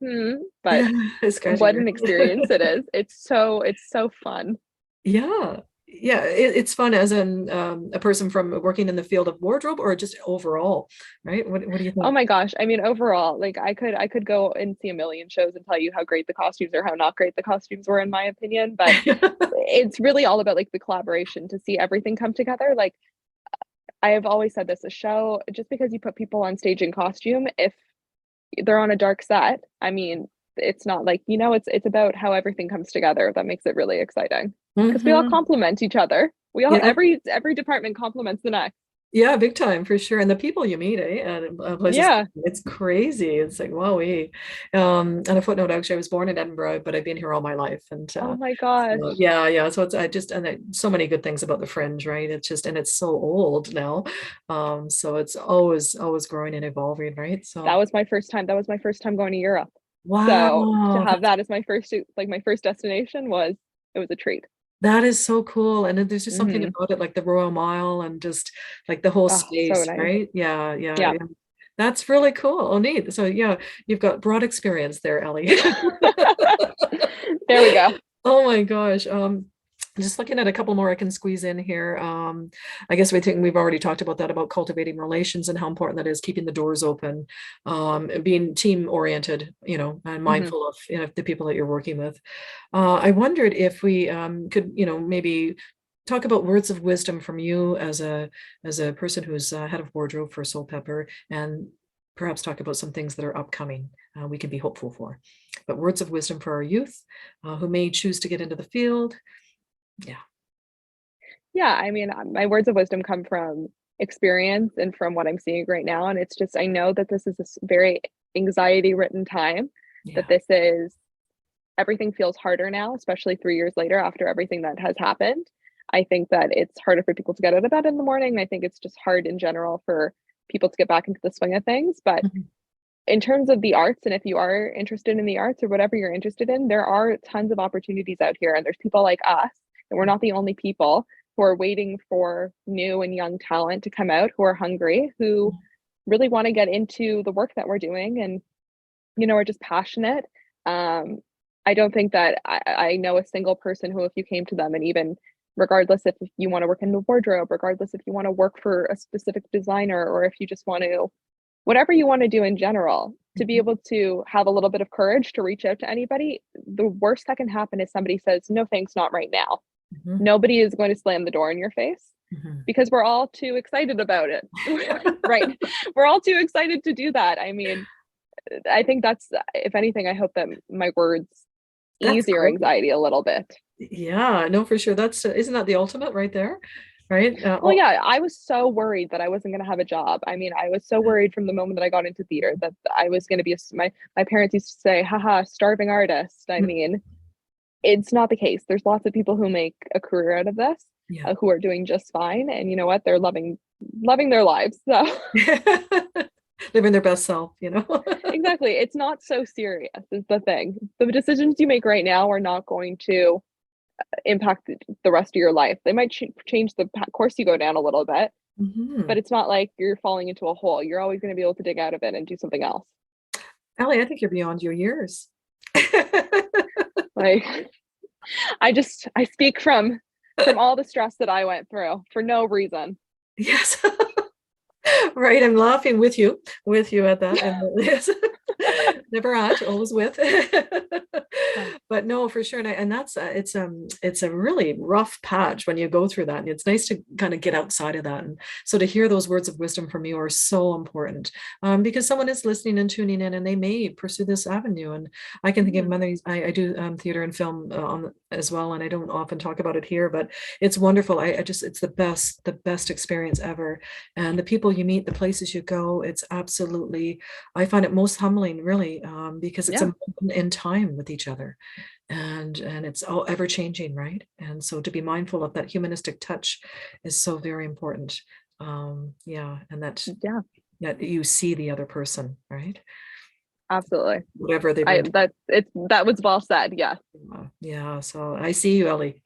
but Scratching what your an head. experience it is. It's so fun. Yeah. Yeah. It's fun as a person from working in the field of wardrobe, or just overall, right? What do you Oh think? my gosh. I mean, overall, like I could go and see a million shows and tell you how great the costumes or how not great the costumes were in my opinion, but it's really all about like the collaboration to see everything come together. Like I have always said this, a show, just because you put people on stage in costume, if they're on a dark set, I mean, it's not like, it's about how everything comes together that makes it really exciting. Because we all Hmm. complement each other. We all Yeah. every department complements the next. Yeah, big time for sure. And the people you meet, at places, Yeah. it's crazy. It's like, wow. And a footnote, actually, I was born in Edinburgh, but I've been here all my life. And Oh my so, gosh. yeah, yeah. So so many good things about the Fringe, right? And it's so old now. So it's always growing and evolving, right? That So, was my first time. That was my first time going to Europe. So to wow, have that as my first destination it was a treat. that is so cool. And then there's just something Hmm. about it, like the Royal Mile, and just like the whole Oh, so space, nice. right? Yeah, yeah, Yeah. yeah. That's really cool. Oh, neat. So yeah, you've got broad experience there, Ellie. There we go. Oh my gosh. Just looking at a couple more I can squeeze in here. I guess we think we've already talked about that, about cultivating relations and how important that is, keeping the doors open, and being team oriented, and Hmm. mindful of, the people that you're working with. I wondered if we could, maybe talk about words of wisdom from you as a person who's head of wardrobe for Soulpepper, and perhaps talk about some things that are upcoming we can be hopeful for. But words of wisdom for our youth who may choose to get into the field. Yeah. Yeah, I mean, my words of wisdom come from experience and from what I'm seeing right now. And it's just, I know that this is very anxiety ridden time, that Yeah. this is, everything feels harder now, especially 3 years later after everything that has happened. I think that it's harder for people to get out of bed in the morning. I think it's just hard in general for people to get back into the swing of things. But Mhm. in terms of the arts, and if you are interested in the arts or whatever you're interested in, there are tons of opportunities out here. And there's people like us, and we're not the only people who are waiting for new and young talent to come out, who are hungry, who really want to get into the work that we're doing and, are just passionate. Um, I don't think that I know a single person who, if you came to them, and even regardless if you want to work in the wardrobe, regardless if you want to work for a specific designer, or if you just want to, whatever you want to do in general, to be Mhm. able to have a little bit of courage to reach out to anybody. The worst that can happen is somebody says, no, thanks, not right now. Mhm. Nobody is going to slam the door in your face Mhm. because we're all too excited about it. Right. We're all too excited to do that. I mean, I think that's, if anything, I hope that my words That's ease your great. anxiety a little bit. Yeah, no, for sure. That's isn't that the ultimate right there? Right? Well, yeah, I was so worried that I wasn't going to have a job. I mean, I was so worried from the moment that I got into theater that I was going to be my parents used to say, haha, starving artist. I Mm, mean, it's not the case. There's lots of people who make a career out of this, yeah. who are doing just fine. And you know what? They're loving their lives. So Living their best self. exactly. It's not so serious is the thing. The decisions you make right now are not going to impact the rest of your life. They might change the course you go down a little bit, but Mhm. it's not like you're falling into a hole. You're always going to be able to dig out of it and do something else. Ellie, I think you're beyond your years. Like I speak from all the stress that I went through for no reason. Yes. Right, I'm laughing with you at that, and never at, always with. But no, for sure, and that's it's a really rough patch when you go through that, and it's nice to kind of get outside of that, and so to hear those words of wisdom from you are so important, because someone is listening and tuning in, and they may pursue this avenue. And I can think of many. I do theater and film as well, and I don't often talk about it here, but it's wonderful. I just it's the best experience ever, and the people you meet, the places you go, it's absolutely, I find it most humbling, really, because it's Yeah, a moment in time with each other, and it's all ever changing, right? And so to be mindful of that humanistic touch is so very important. Yeah, and yeah, that you see the other person, right? absolutely. Whatever they bring. That was well said. Yeah. Yeah, so I see you, Ellie.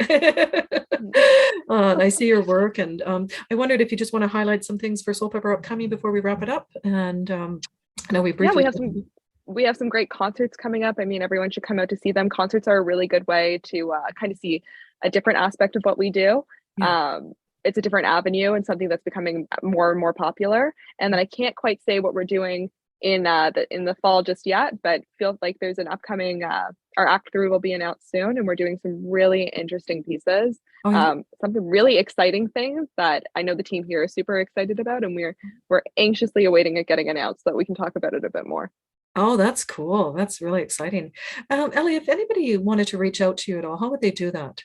And I see your work, and I wondered if you just want to highlight some things for Soulpepper upcoming before we wrap it up. And I know we Yeah, briefly. we have some great concerts coming up. I mean, everyone should come out to see them. Concerts are a really good way to kind of see a different aspect of what we do. Yeah. It's a different avenue and something that's becoming more and more popular. And then I can't quite say what we're doing in the fall just yet, but feel like there's an upcoming our act 3 will be announced soon, and we're doing some really interesting pieces. Oh, yeah. Something really exciting things that I know the team here is super excited about, and we're anxiously awaiting it getting announced so that we can talk about it a bit more. Oh, that's cool. That's really exciting. Ellie, if anybody wanted to reach out to you at all, how would they do that?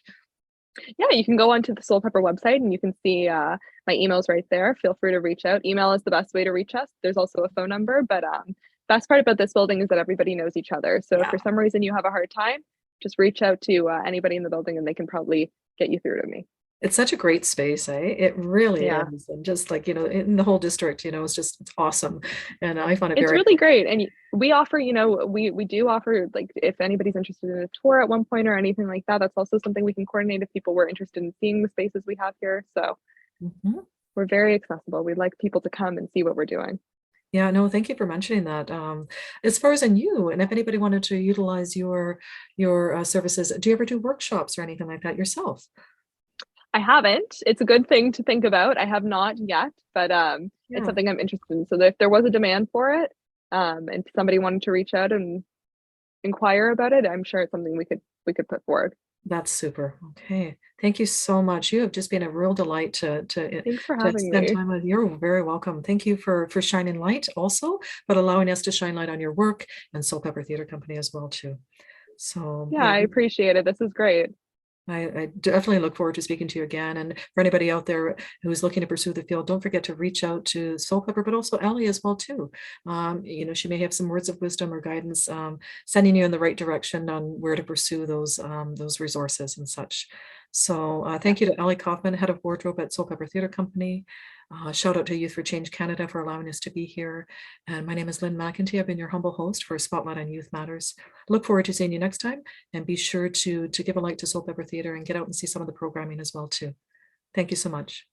Yeah, you can go onto the Soulpepper website and you can see my emails right there. Feel free to reach out. Email is the best way to reach us. There's also a phone number, but best part about this building is that everybody knows each other. So if Yeah. for some reason you have a hard time, just reach out to anybody in the building and they can probably get you through to me. It's such a great space, eh? It really Yeah, is. And just like, in the whole district, it's awesome. And I found it it's very. really great. And we offer, we do offer, like, if anybody's interested in a tour at one point or anything like that, that's also something we can coordinate if people were interested in seeing the spaces we have here. So Mhm. we're very accessible. We'd like people to come and see what we're doing. Yeah, no, thank you for mentioning that. As far as in you, and if anybody wanted to utilize your services, do you ever do workshops or anything like that yourself? I haven't. It's a good thing to think about. I have not yet, but it's Yeah, something I'm interested in. So if there was a demand for it, and somebody wanted to reach out and inquire about it, I'm sure it's something we could put forward. that's super. Okay, thank you so much. You have just been a real delight Thanks for to having spend me. time with. You're very welcome. Thank you for shining light also, but allowing us to shine light on your work and Soulpepper Theatre Company as well too. So Yeah, yeah, I appreciate it. This is great. I definitely look forward to speaking to you again. And for anybody out there who's looking to pursue the field, don't forget to reach out to Soulpepper, but also Ellie as well too. She may have some words of wisdom or guidance, sending you in the right direction on where to pursue those resources and such. So thank you to Ellie Koffman, head of wardrobe at Soulpepper Theatre Company. Shout out to Youth for Change Canada for allowing us to be here. And my name is Lynn McEntee. I've been your humble host for Spotlight on Youth Matters. Look forward to seeing you next time, and be sure to give a like to Soulpepper Theatre and get out and see some of the programming as well too. Thank you so much.